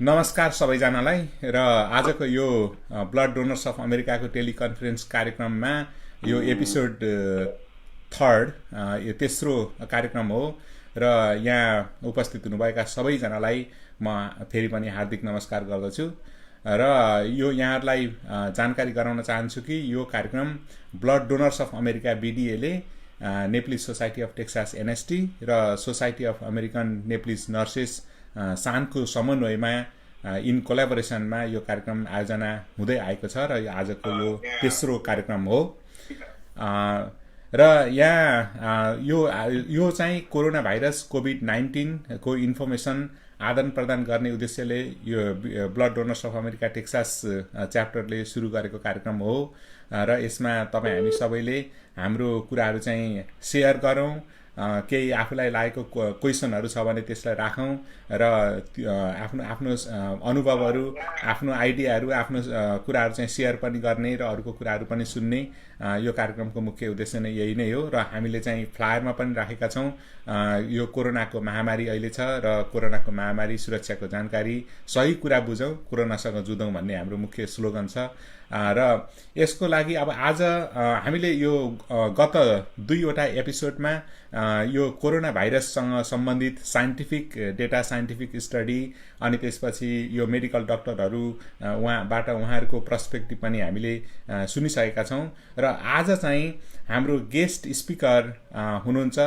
नमस्कार सबैजनालाई र आजको यो ब्लड डोनर्स अफ अमेरिकाको टेलिकन्फरेन्स कार्यक्रममा यो एपिसोड थर्ड यो तेस्रो कार्यक्रम हो र यहाँ उपस्थित हुनुभएका सबैजनालाई म फेरि पनि हार्दिक नमस्कार गर्दछु र यो यहाँहरूलाई जानकारी गराउन चाहन्छु कि यो कार्यक्रम ब्लड डोनर्स अफ अमेरिका बीडीएले Nepalese society of Texas NST र society of American Nepalese nurses सानको समन्वयमा इन कोलाबोरेसनमा यो कार्यक्रम आयोजना हुँदै आएको छ र आजको यो तेस्रो कार्यक्रम हो र यहाँ यो चाहिँ कोरोना भाइरस कोभिड-19 को इन्फर्मेसन आदान प्रदान गर्ने उद्देश्यले यो blood donors of America Texas च्याप्टरले सुरु गरेको कार्यक्रम हो र यसमा तपाईँ हामी सबैले हाम्रो कुराहरू चाहिँ सेयर गरौँ, केही आफूलाई लागेको क्वेसनहरू छ भने त्यसलाई राखौँ र आफ्नो आफ्नो अनुभवहरू, आफ्नो आइडियाहरू, आफ्नो कुराहरू चाहिँ सेयर पनि गर्ने र अरूको कुराहरू पनि सुन्ने यो कार्यक्रमको मुख्य उद्देश्य नै यही नै हो। र हामीले चाहिँ फ्लायरमा पनि राखेका छौँ यो कोरोनाको महामारी अहिले छ र कोरोनाको महामारी सुरक्षाको जानकारी, सही कुरा बुझौँ, कोरोनासँग जुधौँ भन्ने हाम्रो मुख्य स्लोगन छ। र यसको लागि अब आज हामीले यो गत 2वटा एपिसोडमा यो कोरोना भाइरससँग सम्बन्धित साइन्टिफिक डेटा, साइन्टिफिक स्टडी अनि त्यसपछि यो मेडिकल डक्टरहरू उहाँहरूको पर्सपेक्टिभ पनि हामीले सुनिसकेका छौँ र आज चाहिँ हाम्रो गेस्ट स्पिकर हुनुहुन्छ,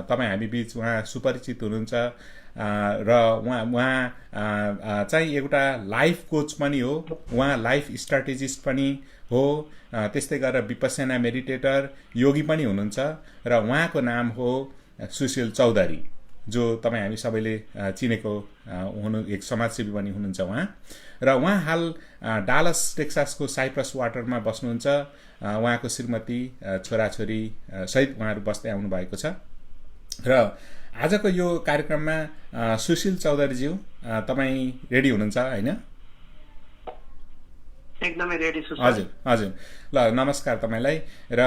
तपाईँ हामी बीच उहाँ सुपरिचित हुनुहुन्छ र उहाँ चाहिँ एउटा लाइफ कोच पनि हो, उहाँ लाइफ स्ट्राटेजिस्ट पनि हो, त्यस्तै गरेर विपश्यना मेडिटेटर, योगी पनि हुनुहुन्छ र उहाँको नाम हो सुशील चौधरी, जो तपाईँ हामी सबैले चिनेको एक समाजसेवी पनि हुनुहुन्छ उहाँ। र उहाँ हाल डालस टेक्सासको साइप्रस वाटरमा बस्नुहुन्छ। उहाँको श्रीमती, छोराछोरी सहित उहाँहरू बस्दै आउनु भएको छ र आजको यो कार्यक्रममा सुशील चौधरीज्यू तपाईँ रेडी हुनुहुन्छ होइन? एकदमै रेडी छु। हजुर हजुर, ल नमस्कार तपाईँलाई र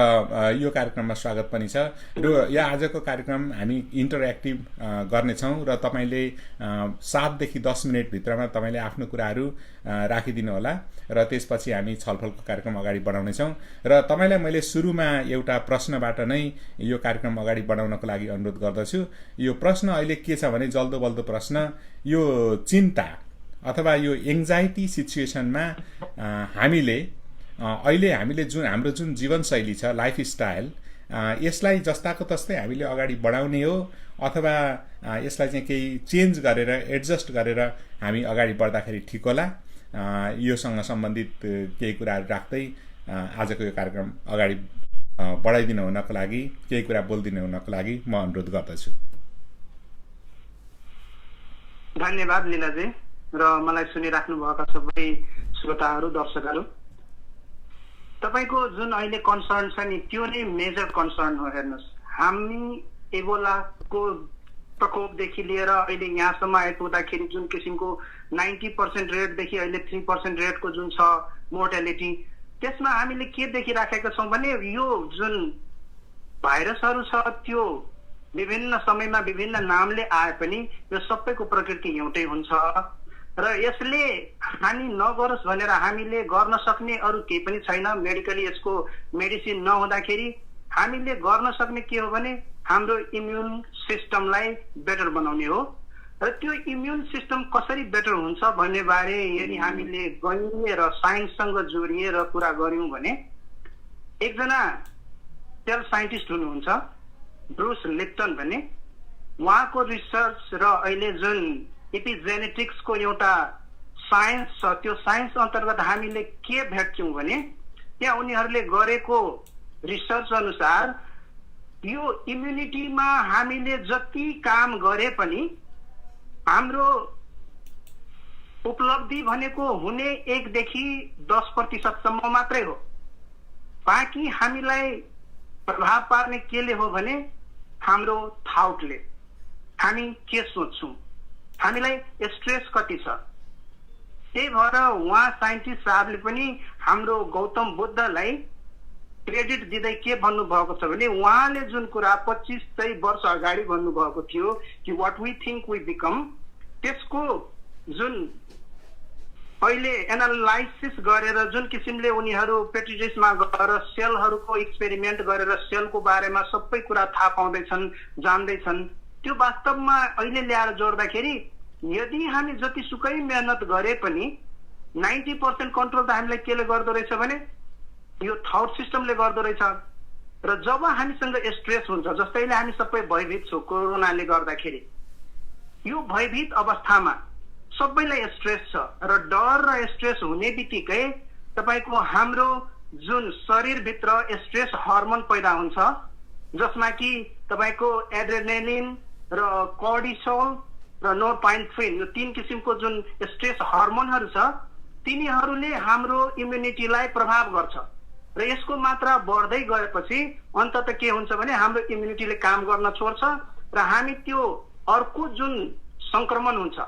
यो कार्यक्रममा स्वागत पनि छ। र यो आजको कार्यक्रम हामी इन्टरेक्टिभ गर्नेछौँ र तपाईँले 7 देखि 10 मिनटभित्रमा तपाईँले आफ्नो कुराहरू राखिदिनु होला र त्यसपछि हामी छलफलको कार्यक्रम अगाडि बढाउनेछौँ। र तपाईँलाई मैले सुरुमा एउटा प्रश्नबाट नै यो कार्यक्रम अगाडि बढाउनको लागि अनुरोध गर्दछु। यो प्रश्न अहिले के छ भने जल्दो बल्दो प्रश्न, यो चिन्ता अथवा यो एङ्जाइटी सिचुएसनमा हामीले अहिले हाम्रो जुन जीवनशैली छ, लाइफस्टाइल, यसलाई जस्ताको तस्तै हामीले अगाडि बढाउने हो अथवा यसलाई चाहिँ केही चेन्ज गरेर, एडजस्ट गरेर हामी अगाडि बढ्दाखेरि ठिक होला? योसँग सम्बन्धित केही कुराहरू राख्दै आजको यो कार्यक्रम अगाडि बढाइदिनु हुनको लागि, केही कुरा बोलिदिनु हुनको लागि म अनुरोध गर्दछु। धन्यवाद लीलाजी र मलाई सुनिराख्नु भएका सबै श्रोताहरू, दर्शकहरू। तपाईँको जुन अहिले कन्सर्न छ नि, त्यो नै मेजर कन्सर्न हो। हेर्नुहोस्, हामी एबोलाको प्रकोपदेखि लिएर अहिले यहाँसम्म आइपुग्दाखेरि जुन किसिमको 90% रेटदेखि अहिले 3% रेटको जुन छ मोर्टालिटी, त्यसमा हामीले के देखिराखेका छौँ भने यो जुन भाइरसहरू छ त्यो विभिन्न समयमा विभिन्न नामले आए पनि यो सबैको प्रकृति एउटै हुन्छ र यसले हानि नगरोस् भनेर हामीले गर्न सक्ने अरू केही पनि छैन। मेडिकली यसको मेडिसिन नहुँदाखेरि हामीले गर्न सक्ने के हो भने हाम्रो इम्युन सिस्टमलाई बेटर बनाउने हो। र त्यो इम्युन सिस्टम कसरी बेटर हुन्छ भन्ने बारे यदि हामीले गणितीय र साइन्ससँग जोडिएर कुरा गर्यौँ भने एकजना सेल साइन्टिस्ट हुनुहुन्छ ब्रुस लिप्टन भन्ने, उहाँको रिसर्च र अहिले जुन एपिजेनेटिक्सको एउटा साइन्स छ, त्यो साइन्स अन्तर्गत हामीले के भेट्यौँ भने त्यहाँ उनीहरूले गरेको रिसर्च अनुसार यो इम्युनिटीमा हामीले जति काम गरे पनि हाम्रो उपलब्धि भनेको हुने 1 देखि 10% मात्रै हो। बाँकी हामीलाई प्रभाव पार्ने केले हो भने हाम्रो थाउटले, हामी के सोच्छौँ, हामीलाई स्ट्रेस कति छ। त्यही भएर उहाँ साइन्टिस्ट साहबले पनि हाम्रो गौतम बुद्धलाई क्रेडिट दिँदै के भन्नुभएको छ भने उहाँले जुन कुरा 25-30 वर्ष अगाडि भन्नुभएको थियो कि what we think we become, त्यसको जुन अहिले एनालाइसिस गरेर जुन किसिमले उनीहरू पेट्रिजेसमा गएर सेलहरूको एक्सपेरिमेन्ट गरेर सेलको बारेमा सबै कुरा थाहा पाउँदैछन्, जान्दैछन्, त्यो वास्तवमा अहिले ल्याएर जोड्दाखेरि यदि हामी जतिसुकै मेहनत गरे पनि 90% कन्ट्रोल त हामीलाई केले गर्दो रहेछ भने यो थट सिस्टमले गर्दो रहेछ। र जब हामीसँग स्ट्रेस हुन्छ, जस्तै अहिले हामी सबै भयभीत छौँ कोरोनाले गर्दाखेरि, यो भयभीत अवस्थामा सबैलाई स्ट्रेस छ र डर र स्ट्रेस हुने बित्तिकै तपाईँको हाम्रो जुन शरीरभित्र स्ट्रेस हर्मोन पैदा हुन्छ, जसमा कि तपाईँको एड्रेनालिन र कर्टिसोल र नोरपाइनेफ्रिन, यो 3 किसिमको जुन स्ट्रेस हर्मोनहरू छ, तिनीहरूले हाम्रो इम्युनिटीलाई प्रभाव गर्छ र यसको मात्रा बढ्दै गएपछि अन्ततः के हुन्छ भने हाम्रो इम्युनिटीले काम गर्न छोड्छ र हामी त्यो अर्को जुन संक्रमण हुन्छ,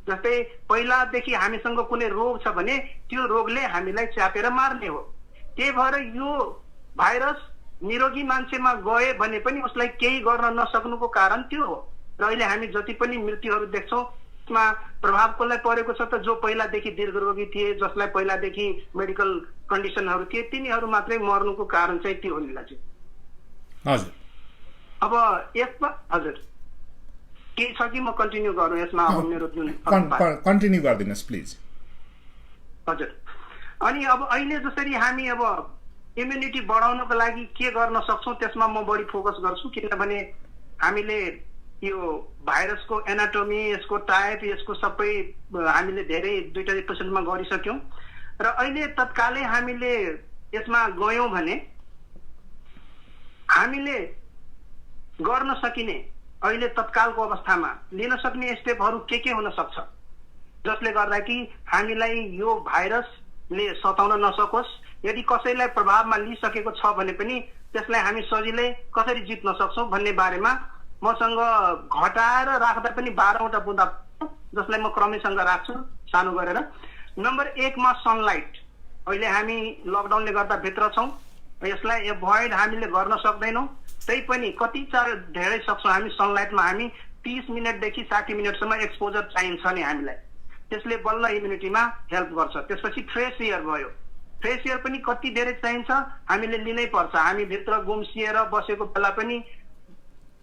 जस्तै पहिलादेखि हामीसँग कुनै रोग छ भने त्यो रोगले हामीलाई च्यापेर मार्ने हो। त्यही भएर यो भाइरस निरोगी मान्छेमा गए भने पनि उसलाई केही गर्न नसक्नुको कारण त्यो हो। र अहिले हामी जति पनि मृत्युहरू देख्छौँ त्यसमा प्रभाव कसलाई परेको छ त जो पहिलादेखि दीर्घरोगी थिए, जसलाई पहिलादेखि मेडिकल कन्डिसनहरू थिए, तिनीहरू मात्रै मर्नुको कारण चाहिँ त्यो हो निलाजी। हजुर, अब यसमा हजुर के छ कि म कन्टिन्यू गरौँ यसमा? अब मेरो जुन कन्टिन्यू गरिदिनुहोस् प्लिज। हजुर, अनि अब अहिले जसरी हामी अब इम्युनिटी बढाउनको लागि के गर्न सक्छौँ त्यसमा म बढी फोकस गर्छु, किनभने हामीले यो भाइरसको एनाटोमी, यसको टाइप, यसको सबै हामीले धेरै 2टा एपिसोडमा गरिसक्यौँ र अहिले तत्कालै हामीले यसमा गयौँ भने हामीले गर्न सकिने अहिले तत्कालको अवस्थामा लिन सक्ने स्टेपहरू के हुन सक्छ जसले गर्दा कि हामीलाई यो भाइरसले सताउन नसकोस्। यदि कसैलाई प्रभावमा लिइसकेको छ भने पनि त्यसलाई हामी सजिलै कसरी जित्न सक्छौँ भन्ने बारेमा मसँग घटाएर राख्दा पनि 12वटा बुँदा जसलाई म क्रमैसँग राख्छु सानो गरेर। नम्बर 1 मा सनलाइट। अहिले हामी लकडाउनले गर्दा भित्र छौँ, यसलाई एभोइड हामीले गर्न सक्दैनौँ, त्यही पनि कति धेरै सक्छौँ हामी सनलाइटमा हामी 30 मिनटदेखि 60 मिनटसम्म एक्सपोजर चाहिन्छ नि हामीलाई, त्यसले बल्ल इम्युनिटीमा हेल्प गर्छ। त्यसपछि फ्रेस एयर भयो, फ्रेस एयर पनि कति धेरै चाहिन्छ हामीले लिनै पर्छ। हामी भित्र गुम्सिएर बसेको बेला पनि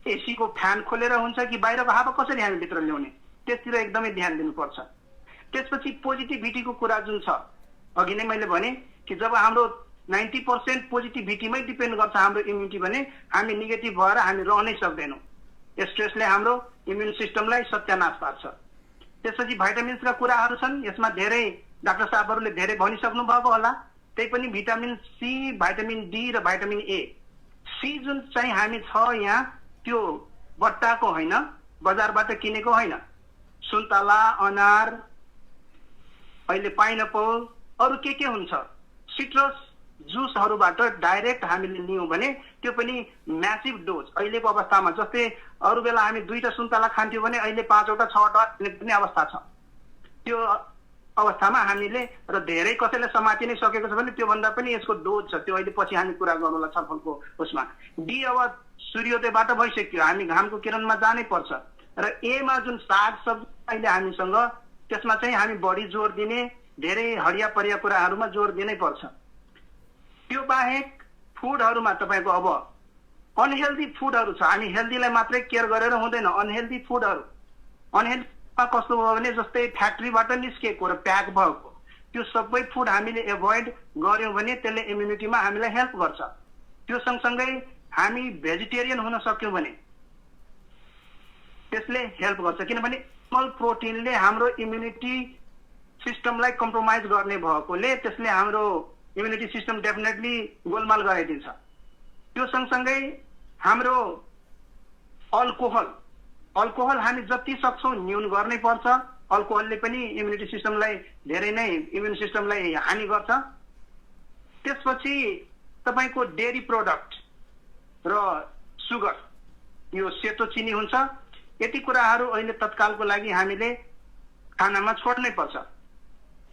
एसी को फ्यान खोलेर हुन्छ कि बाहिरको हावा कसरी हामी भित्र ल्याउने, त्यसतिर एकदमै ध्यान दिनुपर्छ। त्यसपछि पोजिटिभिटीको कुरा जुन छ, अघि नै मैले भने कि जब हाम्रो 90% पोजिटिभिटीमै डिपेन्ड गर्छ हाम्रो इम्युनिटी भने हामी नेगेटिभ भएर हामी रहनै सक्दैनौँ। स्ट्रेसले हाम्रो इम्युन सिस्टमलाई सत्यानाश पार्छ। त्यसपछि भाइटामिन्सका कुराहरू छन्, यसमा धेरै डाक्टर साहबहरूले धेरै भनिसक्नु भएको होला, त्यही पनि भिटामिन सी, भाइटामिन डी र भाइटामिन ए। सी जुन चाहिँ हामी छ यहाँ त्यो बट्टाको होइन, बजारबाट किनेको होइन, सुन्तला, अनार, अहिले पाइनएप्पल, अरू के हुन्छ सिट्रस जुसहरूबाट डाइरेक्ट हामीले लियौँ भने त्यो पनि म्यासिभ डोज अहिलेको अवस्थामा। जस्तै अरू बेला हामी 2टा सुन्तला खान्थ्यौँ भने अहिले 5वटा 6वटा पनि अवस्था छ। त्यो अवस्थामा हामीले र धेरै कसैले समाति नै सकेको छ भने त्योभन्दा पनि यसको डोज छ, त्यो अहिले पछि हामी कुरा गर्नुला छलफलको उसमा। डी अब सूर्योदयबाट भइसक्यो, हामी घामको किरणमा जानै पर्छ। र एमा जुन साग सब्जी अहिले हामीसँग, त्यसमा चाहिँ हामी बढी जोड दिने, धेरै हरिया परिया कुराहरूमा जोड दिनै पर्छ। त्यो बाहेक फुडहरूमा तपाईँको अब अनहेल्दी फुडहरू छ, हामी हेल्दीलाई मात्रै केयर गरेर हुँदैन। अनहेल्दी फुडहरू, अनहेल्दीमा कस्तो भयो भने जस्तै फ्याक्ट्रीबाट निस्केको र प्याक भएको त्यो सबै फुड हामीले एभोइड गर्यौँ भने त्यसले इम्युनिटीमा हामीलाई हेल्प गर्छ। त्यो सँगसँगै हामी भेजिटेरियन हुन सक्यौँ भने त्यसले हेल्प गर्छ, किनभने एनिमल प्रोटिनले हाम्रो इम्युनिटी सिस्टमलाई कम्प्रोमाइज गर्ने भएकोले त्यसले हाम्रो इम्युनिटी सिस्टम डेफिनेटली गोलमाल गराइदिन्छ। त्यो सँगसँगै हाम्रो अल्कोहल हामी जति सक्छौँ न्यून गर्नै पर्छ। अल्कोहलले पनि इम्युनिटी सिस्टमलाई धेरै नै इम्युन सिस्टमलाई हानि गर्छ। त्यसपछि तपाईँको डेरी प्रोडक्ट र सुगर, यो सेतो चिनी हुन्छ, यति कुराहरू अहिले तत्कालको लागि हामीले खानामा छोड्नै पर्छ।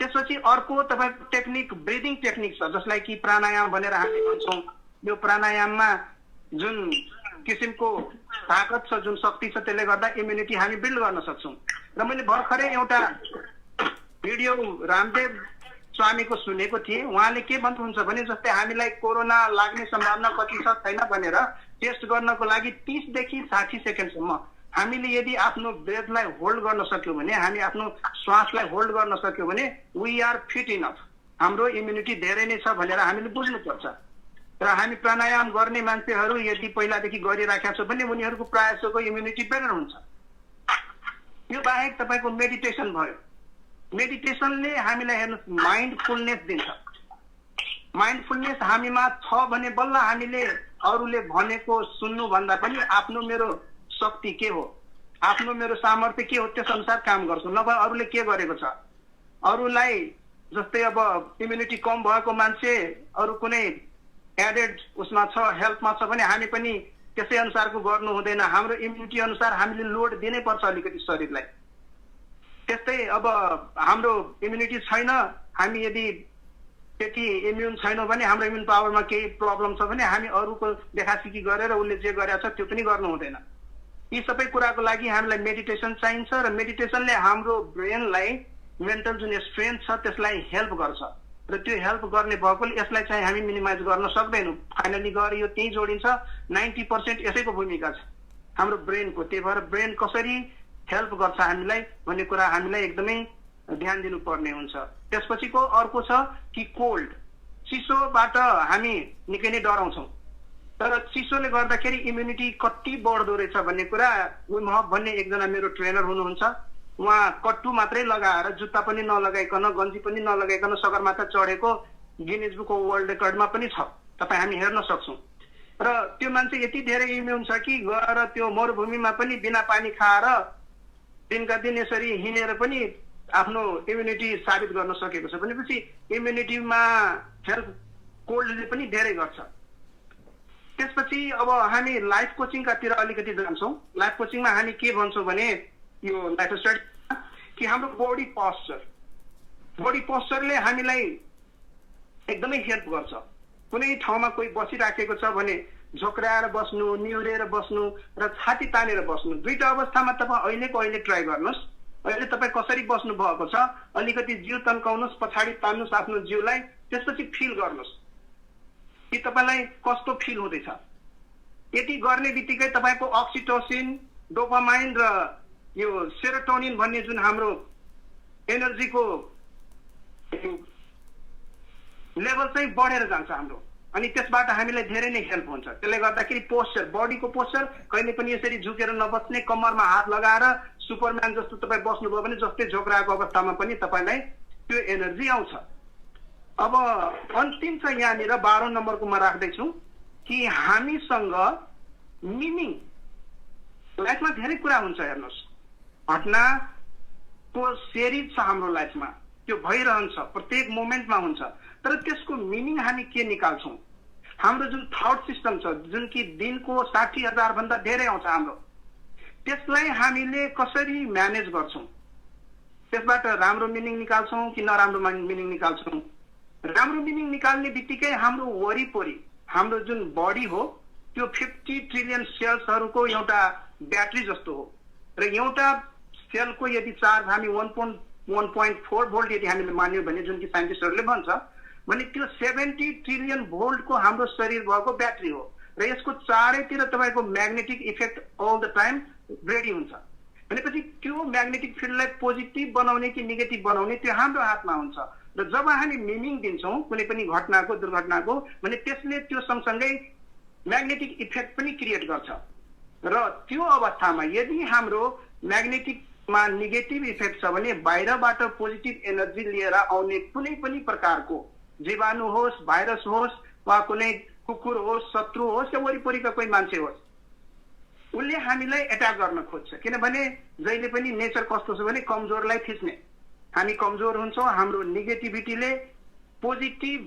त्यसपछि अर्को तपाईँको टेक्निक, ब्रिदिङ टेक्निक छ जसलाई कि प्राणायाम भनेर हामी भन्छौँ। यो प्राणायाममा जुन किसिमको ताकत छ, जुन शक्ति छ, त्यसले गर्दा इम्युनिटी हामी बिल्ड गर्न सक्छौँ। र मैले भर्खरै एउटा भिडियो रामदेव स्वामीको सुनेको थिएँ। उहाँले के भन्नुहुन्छ भने जस्तै हामीलाई कोरोना लाग्ने सम्भावना कति छ छैन भनेर टेस्ट गर्नको लागि 30 देखि 60 सेकेन्डसम्म हामीले यदि आफ्नो ब्रेथलाई होल्ड गर्न सक्यौँ भने, हामी आफ्नो श्वासलाई होल्ड गर्न सक्यौँ भने वी आर फिट इनफ, हाम्रो इम्युनिटी धेरै नै छ भनेर हामीले बुझ्नुपर्छ। र हामी प्राणायाम गर्ने मान्छेहरू यदि पहिलादेखि गरिराखेका छौँ भने उनीहरूको प्रायःको इम्युनिटी बेटर हुन्छ। यो बाहेक तपाईँको मेडिटेसन भयो। मेडिटेसनले हामीलाई हेर्नुहोस् माइन्डफुलनेस दिन्छ। माइन्डफुलनेस हामीमा छ भने बल्ल हामीले अरूले भनेको सुन्नुभन्दा पनि आफ्नो मेरो शक्ति के हो, आफ्नो मेरो सामर्थ्य के हो त्यस अनुसार काम गर्छु। नभए अरूले के गरेको छ, अरूलाई जस्तै अब इम्युनिटी कम भएको मान्छे अरू कुनै एडेड उसमा छ, हेल्थमा छ भने हामी पनि त्यसै अनुसारको गर्नु हुँदैन। हाम्रो इम्युनिटी अनुसार हामीले लोड दिनै पर्छ अलिकति शरीरलाई। त्यस्तै अब हाम्रो इम्युनिटी छैन, हामी यदि त्यति इम्युन छैनौँ भने, हाम्रो इम्युन पावरमा केही प्रब्लम छ भने हामी अरूको देखासिकी गरेर उसले जे गरेको छ त्यो पनि गर्नु हुँदैन। यी सबै कुराको लागि हामीलाई मेडिटेसन चाहिन्छ र मेडिटेसनले हाम्रो ब्रेनलाई मेन्टल जुन स्ट्रेन्थ छ त्यसलाई हेल्प गर्छ र त्यो हेल्प गर्ने भएकोले यसलाई चाहिँ हामी मिनिमाइज गर्न सक्दैनौँ। फाइनली गएर यो त्यही जोडिन्छ। 90% यसैको भूमिका छ हाम्रो ब्रेनको। त्यही भएर ब्रेन कसरी हेल्प गर्छ हामीलाई भन्ने कुरा हामीलाई एकदमै ध्यान दिनुपर्ने हुन्छ। त्यसपछिको अर्को छ कि कोल्ड, चिसोबाट हामी निकै नै डराउँछौँ, तर चिसोले गर्दाखेरि इम्युनिटी कति बढ्दो रहेछ भन्ने कुरा विम हफ भन्ने एकजना मेरो ट्रेनर हुनुहुन्छ। उहाँ कट्टु मात्रै लगाएर, जुत्ता पनि नलगाइकन, गन्जी पनि नलगाइकन सगरमाथा चढेको गिनिज बुक अफ वर्ल्ड रेकर्डमा पनि छ, तपाईँ हामी हेर्न सक्छौँ। र त्यो मान्छे यति धेरै इम्युन छ कि गएर त्यो मरुभूमिमा पनि बिना पानी खाएर दिनका दिन यसरी हिँडेर पनि आफ्नो इम्युनिटी साबित गर्न सकेको छ। भनेपछि इम्युनिटीमा हेल्प कोल्डले पनि धेरै गर्छ। त्यसपछि अब हामी लाइफ कोचिङकातिर अलिकति जान्छौँ। लाइफ कोचिङमा हामी के भन्छौँ भने यो लाइफ स्टाइल कि हाम्रो बडी पोस्चरले हामीलाई एकदमै हेल्प गर्छ। कुनै ठाउँमा कोही बसिराखेको छ भने झोक्राएर बस्नु, निहुरेर बस्नु र छाती तानेर बस्नु, दुईटा अवस्थामा तपाईँ अहिले ट्राई गर्नुहोस्। अहिले तपाईँ कसरी बस्नु भएको छ, अलिकति जिउ तन्काउनुहोस्, पछाडि तान्नुहोस् आफ्नो जिउलाई, त्यसपछि फिल गर्नुहोस् कि तपाईँलाई कस्तो फिल हुँदैछ। यति गर्ने बित्तिकै तपाईँको अक्सिटोसिन, डोपामाइन र यो सेरोटोनिन भन्ने जुन हाम्रो एनर्जीको लेभल चाहिँ बढेर जान्छ हाम्रो, अनि त्यसबाट हामीलाई धेरै नै हेल्प हुन्छ। त्यसले गर्दाखेरि पोस्चर, बडीको पोस्चर कहिले पनि यसरी झुकेर नबस्ने, कम्मरमा हात लगाएर सुपरम्यान जस्तो तपाईँ बस्नुभयो भने जस्तै झोक्राएको अवस्थामा पनि तपाईँलाई त्यो एनर्जी आउँछ। अब अन्तिम चाहिँ यहाँनिर 12 नम्बरको म राख्दैछु कि हामीसँग मिनिङ, लाइफमा धेरै कुरा हुन्छ हेर्नुहोस्, घटनाको सिरिज छ हाम्रो लाइफमा, त्यो भइरहन्छ, प्रत्येक मोमेन्टमा हुन्छ, तर त्यसको मिनिङ हामी के निकाल्छौँ। हाम्रो जुन थट सिस्टम छ, जुन कि दिनको 60,000 भन्दा धेरै आउँछ हाम्रो, त्यसलाई हामीले कसरी म्यानेज गर्छौँ, त्यसबाट राम्रो मिनिङ निकाल्छौँ कि नराम्रो मिनिङ निकाल्छौँ। राम्रो मिनिङ निकाल्ने बित्तिकै हाम्रो वरिपरि हाम्रो जुन बडी हो त्यो 50 ट्रिलियन सेल्सहरूको एउटा ब्याट्री जस्तो हो र एउटा सेलको यदि चार्ज हामी 1.4 भोल्ट यदि हामीले मान्यौँ भने, जुन कि साइन्टिस्टहरूले भन्छ भने त्यो 70 ट्रिलियन भोल्टको हाम्रो शरीर भएको ब्याट्री हो र यसको चारैतिर तपाईँको magnetic effect all the time ready हुन्छ। भनेपछि त्यो म्याग्नेटिक फिल्डलाई पोजिटिभ बनाउने कि नेगेटिभ बनाउने त्यो हाम्रो हातमा हुन्छ। र जब हामी मिनिङ दिन्छौँ कुनै पनि घटनाको, दुर्घटनाको, भने त्यसले त्यो सँगसँगै म्याग्नेटिक इफेक्ट पनि क्रिएट गर्छ। र त्यो अवस्थामा यदि हाम्रो म्याग्नेटिकमा नेगेटिभ इफेक्ट छ भने बाहिरबाट पोजिटिभ एनर्जी लिएर आउने कुनै पनि प्रकारको जीवाणु होस्, भाइरस होस्, वा कुनै कुकुर होस्, शत्रु होस्, या वरिपरिका कोही मान्छे होस्, उसले हामीलाई एट्याक गर्न खोज्छ। किनभने जहिले पनि नेचर कस्तो छ भने कमजोरलाई थिच्ने, हामी कमजोर हुन्छौँ, हाम्रो नेगेटिभिटीले पोजिटिभ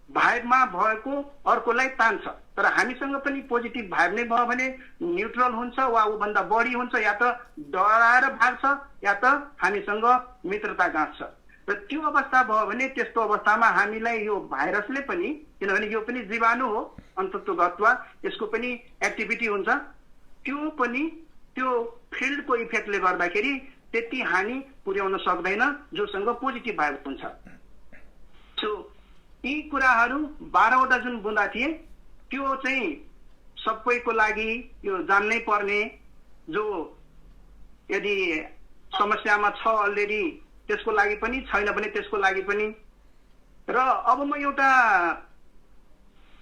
भाइबमा भएको अर्कोलाई तान्छ। तर हामीसँग पनि पोजिटिभ भाइब नै भयो भने न्युट्रल हुन्छ वा ऊभन्दा बढी हुन्छ, या त डराएर भाग्छ या त हामीसँग मित्रता गाँच्छ। र त्यो अवस्था भयो भने त्यस्तो अवस्थामा हामीलाई यो भाइरसले पनि, किनभने यो पनि जीवाणु हो अन्तत्वगत्वा, यसको पनि एक्टिभिटी हुन्छ, त्यो पनि त्यो फिल्डको इफेक्टले गर्दाखेरि त्यति हानि पुर्याउन सक्दैन जोसँग पोजिटिभ भाइब हुन्छ। सो यी कुराहरू 12वटा जुन बुँदा थिए त्यो चाहिँ सबैको लागि यो जान्नै पर्ने, जो यदि समस्यामा छ अलरेडी त्यसको लागि पनि, छैन भने त्यसको लागि पनि। र अब म एउटा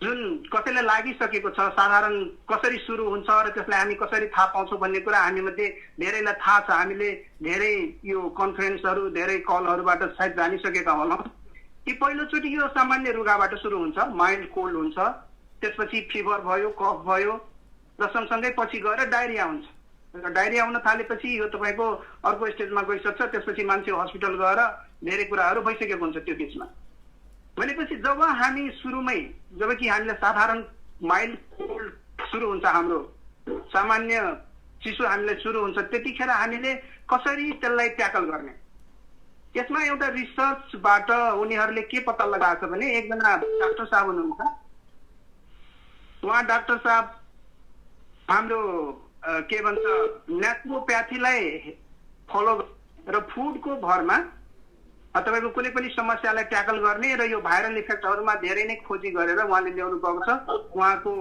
जुन कसैलाई लागिसकेको छ साधारण कसरी सुरु हुन्छ र त्यसलाई हामी कसरी थाहा पाउँछौँ भन्ने कुरा हामीमध्ये धेरैलाई थाहा छ। हामीले धेरै यो कन्फरेन्सहरू धेरै कलहरूबाट सायद जानिसकेका होलाौँ कि पहिलोचोटि यो सामान्य रुगाबाट सुरु हुन्छ, माइल्ड कोल्ड हुन्छ, त्यसपछि फिभर भयो, कफ भयो र सँगसँगै पछि गएर डायरिया हुन्छ। र डायरिया हुन थालेपछि यो तपाईँको अर्को स्टेजमा गइसक्छ, त्यसपछि मान्छे हस्पिटल गएर धेरै कुराहरू भइसकेको हुन्छ त्यो बिचमा। भनेपछि जब हामी सुरुमै, जबकि हामीले साधारण माइल्ड कोल्ड सुरु हुन्छ, हाम्रो सामान्य चिसो हामीलाई सुरु हुन्छ, त्यतिखेर हामीले कसरी त्यसलाई ट्याकल गर्ने, यसमा एउटा रिसर्चबाट उनीहरूले के पत्ता लगाएको छ भने एकजना डाक्टर साहब हुनुहुन्छ, उहाँ डाक्टर साहब हाम्रो के भन्छ नेचुरोप्याथीलाई फलो र फुडको भरमा तपाईँको कुनै पनि समस्यालाई ट्याकल गर्ने र यो भाइरल इफेक्टहरूमा धेरै नै खोजी गरेर उहाँले ल्याउनु भएको छ। उहाँको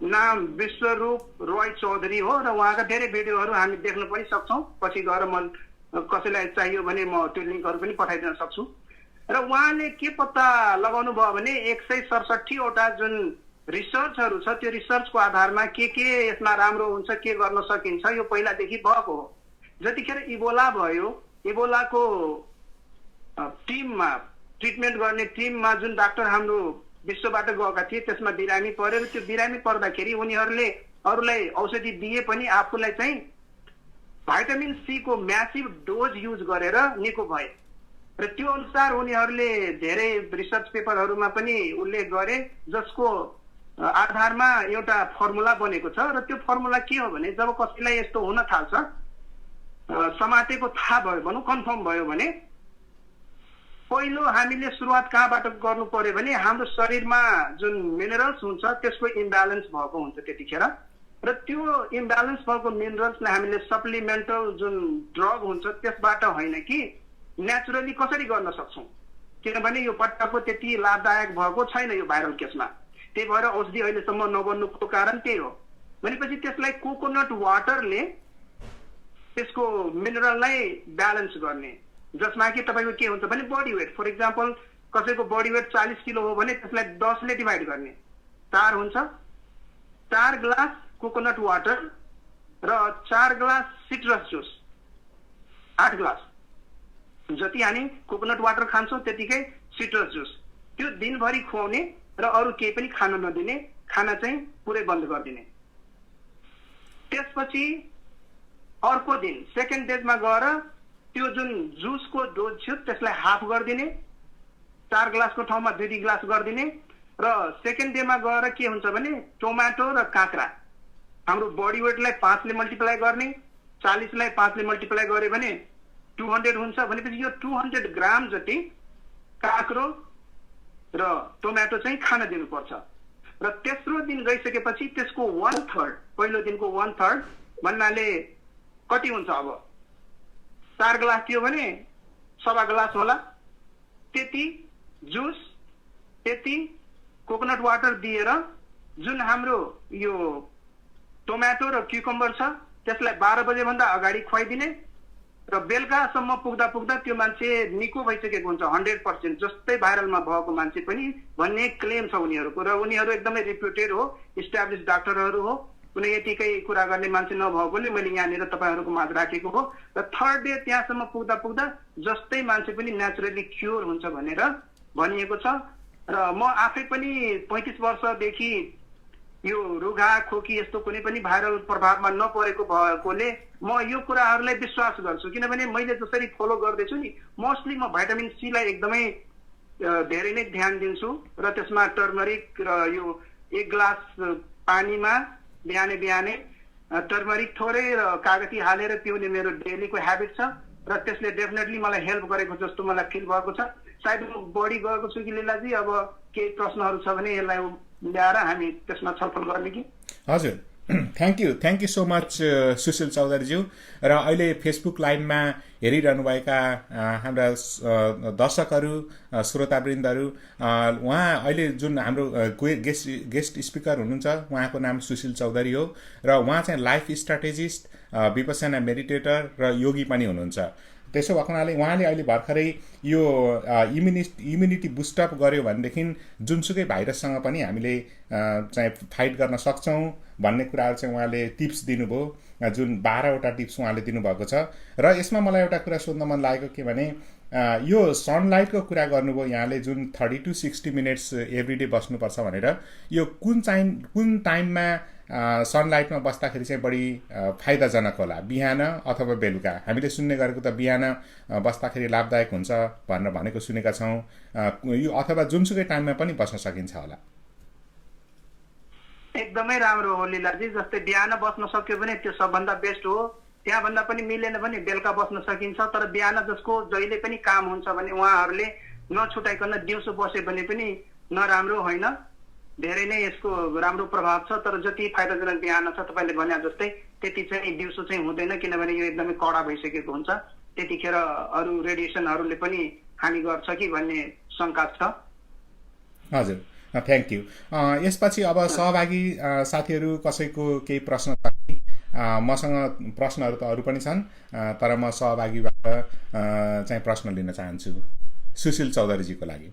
नाम विश्वरूप रोय चौधरी हो र उहाँका धेरै भिडियोहरू हामी देख्न पनि सक्छौँ। पछि गएर म कसैलाई चाहियो भने म त्यो लिङ्कहरू पनि पठाइदिन सक्छु। र उहाँले के पत्ता लगाउनु भयो भने 167वटा जुन रिसर्चहरू छ त्यो रिसर्चको आधारमा के यसमा राम्रो हुन्छ, के गर्न सकिन्छ, यो पहिलादेखि भएको हो। जतिखेर इबोला भयो, इबोलाको टिममा ट्रिटमेन्ट गर्ने टिममा जुन डाक्टर हाम्रो विश्वबाट गएका थिए त्यसमा बिरामी परेर त्यो बिरामी पर्दाखेरि उनीहरूले अरूलाई औषधि दिए पनि आफूलाई चाहिँ भाइटामिन सी को म्यासिभ डोज युज गरेर निको भए र त्यो अनुसार उनीहरूले धेरै रिसर्च पेपरहरूमा पनि उल्लेख गरे, जसको आधारमा एउटा फर्मुला बनेको छ। र त्यो फर्मुला के हो भने जब कसैलाई यस्तो हुन थाल्छ, समातेको थाहा भयो भनौँ, कन्फर्म भयो भने पहिलो हामीले सुरुवात कहाँबाट गर्नु पर्यो भने हाम्रो शरीरमा जुन मिनरल्स हुन्छ त्यसको इम्ब्यालेन्स भएको हुन्छ त्यतिखेर। र त्यो इम्ब्यालेन्स भएको मिनरल्सलाई हामीले सप्लिमेन्टल जुन ड्रग हुन्छ त्यसबाट होइन कि नेचुरली कसरी गर्न सक्छौँ, किनभने यो पट्टाको त्यति लाभदायक भएको छैन यो भाइरल केसमा। त्यही भएर औषधि अहिलेसम्म नबन्नुको कारण त्यही हो। भनेपछि त्यसलाई कोकोनट वाटरले त्यसको मिनरललाई ब्यालेन्स गर्ने, जसमा कि तपाईँको के हुन्छ भने बडी वेट, फर इक्जाम्पल कसैको बडी वेट 40 किलो हो भने त्यसलाई 10 ले डिभाइड गर्ने, 4 हुन्छ। 4 ग्लास कोकोनट वाटर र 4 ग्लास सिट्रस जुस, 8 ग्लास। जति हामी कोकोनट वाटर खान्छौँ त्यतिकै सिट्रस जुस, त्यो दिनभरि खुवाउने र अरू केही पनि खान नदिने, खाना चाहिँ पुरै बन्द गरिदिने। त्यसपछि अर्को दिन सेकेन्ड डेजमा गएर त्यो जुन जुसको डोज थियो त्यसलाई हाफ गरिदिने, 4 ग्लासको ठाउँमा 2 ग्लास गरिदिने। र सेकेन्ड डेमा गएर के हुन्छ भने टोमाटो र काँक्रा, हाम्रो बडी वेटलाई 5 ले मल्टिप्लाई गर्ने, 40 लाई 5 ले मल्टिप्लाई गर्यो भने 200 हुन्छ। भनेपछि यो 200 ग्राम जति काँक्रो र टोमाटो चाहिँ खान दिनुपर्छ। र तेस्रो दिन गइसकेपछि त्यसको 1/3, पहिलो दिनको 1/3 भन्नाले कति हुन्छ, अब 4 ग्लास थियो भने 1.25 ग्लास होला, त्यति जुस, त्यति कोकोनट वाटर दिएर जुन हाम्रो यो टोमाटो र क्युकम्बर छ त्यसलाई 12 बजे भन्दा अगाडि खुवाइदिने र बेलुकासम्म पुग्दा पुग्दा त्यो मान्छे निको भइसकेको हुन्छ 100%, जस्तै भाइरलमा भएको मान्छे पनि भन्ने क्लेम छ उनीहरूको। र उनीहरू एकदमै रिप्युटेड हो, इस्टाब्लिस डाक्टरहरू हो, कुनै यतिकै कुरा गर्ने मान्छे नभएकोले मैले यहाँनिर तपाईँहरूको माझ राखेको हो। र थर्ड डे त्यहाँसम्म पुग्दा पुग्दा जस्तै मान्छे पनि नेचुरली क्योर हुन्छ भनेर भनिएको छ। र म आफै पनि 35 वर्षदेखि यो रुघा खोकी यस्तो कुनै पनि भाइरल प्रभावमा नपरेको भएकोले म यो कुराहरूलाई विश्वास गर्छु, किनभने मैले जसरी फलो गर्दैछु नि, मोस्टली म भाइटामिन सी लाई एकदमै धेरै नै ध्यान दिन्छु। र त्यसमा टर्मरिक र यो 1 ग्लास पानीमा बिहानै बिहानै टर्मरिक थोरै र कागती हालेर पिउने मेरो डेलीको ह्याबिट छ। र त्यसले डेफिनेटली मलाई हेल्प गरेको जस्तो मलाई फिल भएको छ। सायद म बढी गएको छु कि लीलाजी, अब केही प्रश्नहरू छ भने यसलाई ल्याएर हामी त्यसमा छलफल गर्ने कि? हजुर, thank you so much Sushil चौधरीज्यू। र अहिले फेसबुक लाइभमा हेरिरहनुभएका हाम्रा दर्शकहरू, श्रोतावृन्दहरू, उहाँ अहिले जुन हाम्रो गेस्ट स्पिकर हुनुहुन्छ उहाँको नाम सुशील चौधरी हो र उहाँ चाहिँ लाइफ स्ट्राटेजिस्ट, विपसना मेडिटेटर र योगी पनि हुनुहुन्छ। त्यसो भएको हुनाले उहाँले अहिले भर्खरै यो इम्युनिटी बुस्टअप गर्यो भनेदेखि जुनसुकै भाइरससँग पनि हामीले चाहिँ फाइट गर्न सक्छौँ भन्ने कुराहरू चाहिँ उहाँले टिप्स दिनुभयो, जुन 12वटा टिप्स उहाँले दिनुभएको छ। र यसमा मलाई एउटा कुरा सोध्न मन लागेको के भने यो सनलाइटको कुरा गर्नुभयो यहाँले, जुन 30 to 60 मिनट्स एभ्रिडे बस्नुपर्छ भनेर। यो कुन टाइममा सनलाइटमा बस्दाखेरि चाहिँ बढी फाइदाजनक होला, बिहान अथवा बेलुका? हामीले सुन्ने गरेको त बिहान बस्दाखेरि लाभदायक हुन्छ भनेर भनेको सुनेका छौँ, यो अथवा जुनसुकै टाइममा पनि बस्न सकिन्छ होला? एकदमै राम्रो हो लीलाजी। जस्तै बिहान बस्न सक्यो भने त्यो सबभन्दा बेस्ट हो। त्यहाँभन्दा पनि मिलेन भने बेलुका बस्न सकिन्छ। तर बिहान जसको जहिले पनि काम हुन्छ भने उहाँहरूले नछुटाइकन दिउँसो बस्यो भने पनि नराम्रो होइन, धेरै नै यसको राम्रो प्रभाव छ। तर जति फाइदाजनक बिहान छ तपाईँले भने जस्तै त्यति चाहिँ दिउँसो चाहिँ हुँदैन, किनभने यो एकदमै कडा भइसकेको हुन्छ। त्यतिखेर अरू रेडिएसनहरूले पनि हानि गर्छ कि भन्ने शङ्का छ। हजुर, थ्याङ्क यू। यसपछि अब सहभागी साथीहरू कसैको केही प्रश्न छ? मसँग प्रश्नहरू त अरू पनि छन्, तर म सहभागीबाट चाहिँ प्रश्न लिन चाहन्छु सुशील चौधरीजीको लागि।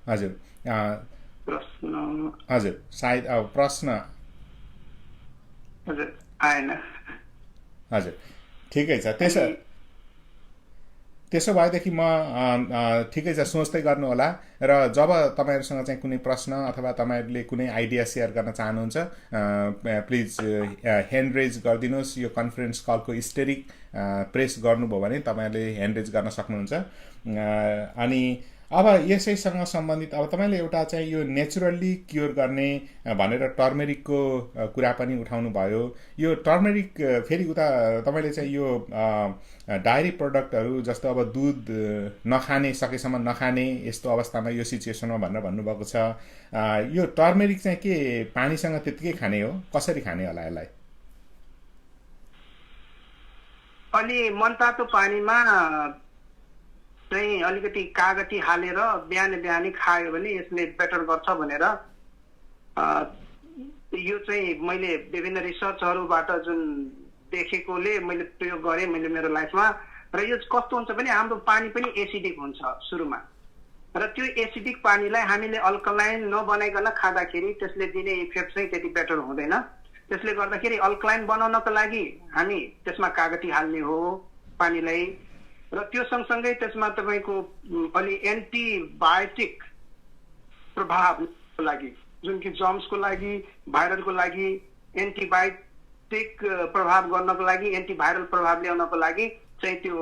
हजुर हजुर, सायद प्रश्न आएन। हजुर, ठिकै छ। त्यसो भएदेखि म ठिकै छ, सोच्दै गर्नुहोला। र जब तपाईँहरूसँग चाहिँ कुनै प्रश्न अथवा तपाईँहरूले कुनै आइडिया सेयर गर्न चाहनुहुन्छ प्लिज ह्यान्ड रेज गरिदिनुहोस्। यो कन्फरेन्स कलको स्टेरिक प्रेस गर्नुभयो भने तपाईँहरूले ह्यान्ड रेज गर्न सक्नुहुन्छ। अनि अब यसैसँग सम्बन्धित अब तपाईँले एउटा चाहिँ यो नेचुरल्ली क्योर गर्ने भनेर टर्मेरिकको कुरा पनि उठाउनु भयो। यो टर्मेरिक फेरि उता तपाईँले चाहिँ यो डायरी प्रडक्टहरू जस्तो अब दुध नखाने, सकेसम्म नखाने यस्तो अवस्थामा यो सिचुएसनमा भनेर भन्नुभएको छ। यो टर्मेरिक चाहिँ के पानीसँग त्यत्तिकै खाने हो, कसरी खाने होला यसलाई? अलि मनतातो पानीमा चाहिँ अलिकति कागती हालेर बिहानी खायो भने यसले बेटर गर्छ भनेर यो चाहिँ मैले विभिन्न रिसर्चहरूबाट जुन देखेकोले मैले प्रयोग गरेँ मैले मेरो लाइफमा। र यो कस्तो हुन्छ भने हाम्रो पानी पनि एसिडिक हुन्छ सुरुमा, र त्यो एसिडिक पानीलाई हामीले अल्कलाइन नबनाइकन खाँदाखेरि त्यसले दिने इफेक्ट चाहिँ त्यति बेटर हुँदैन। त्यसले गर्दाखेरि अल्कलाइन बनाउनको लागि हामी त्यसमा कागती हाल्ने हो पानीलाई। र त्यो सँगसँगै त्यसमा तपाईँको अलि एन्टिबायोटिक प्रभावको लागि, जुन कि जर्म्सको लागि, भाइरलको लागि, एन्टिबायोटिक प्रभाव गर्नको लागि, एन्टिभाइरल प्रभाव ल्याउनको लागि चाहिँ त्यो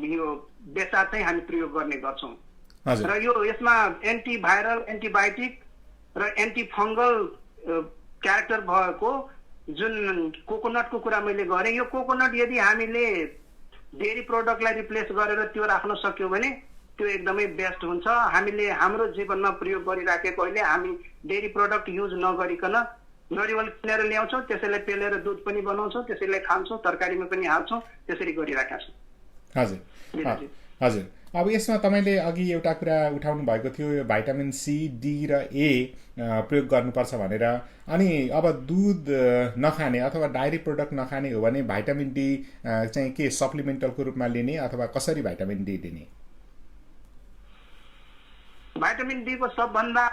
यो बेसा चाहिँ हामी प्रयोग गर्ने गर्छौँ। र यो यसमा एन्टिभाइरल, एन्टिबायोटिक र एन्टिफङ्गल क्यारेक्टर भएको जुन कोकोनटको कुरा मैले गरेँ, यो कोकोनट यदि हामीले डेरी प्रोडक्टलाई रिप्लेस गरेर त्यो राख्न सक्यौँ भने त्यो एकदमै बेस्ट हुन्छ। हामीले हाम्रो जीवनमा प्रयोग गरिराखेको अहिले हामी डेरी प्रोडक्ट युज नगरिकन नरिवल किनेर ल्याउँछौँ, त्यसैलाई पेलेर दुध पनि बनाउँछौँ, त्यसैलाई खान्छौँ, तरकारीमा पनि हाल्छौँ, त्यसरी गरिराखेका छौँ। हजुर हजुर, अब यसमा तपाईँले अघि एउटा कुरा उठाउनु भएको थियो, यो भाइटामिन सी, डी र ए प्रयोग गर्नुपर्छ भनेर। अनि अब दुध नखाने अथवा डायरी प्रोडक्ट नखाने हो भने भाइटामिन डी चाहिँ के सप्लिमेन्टलको रूपमा लिने अथवा कसरी भाइटामिन डी लिने? भाइटामिन डी को सबभन्दा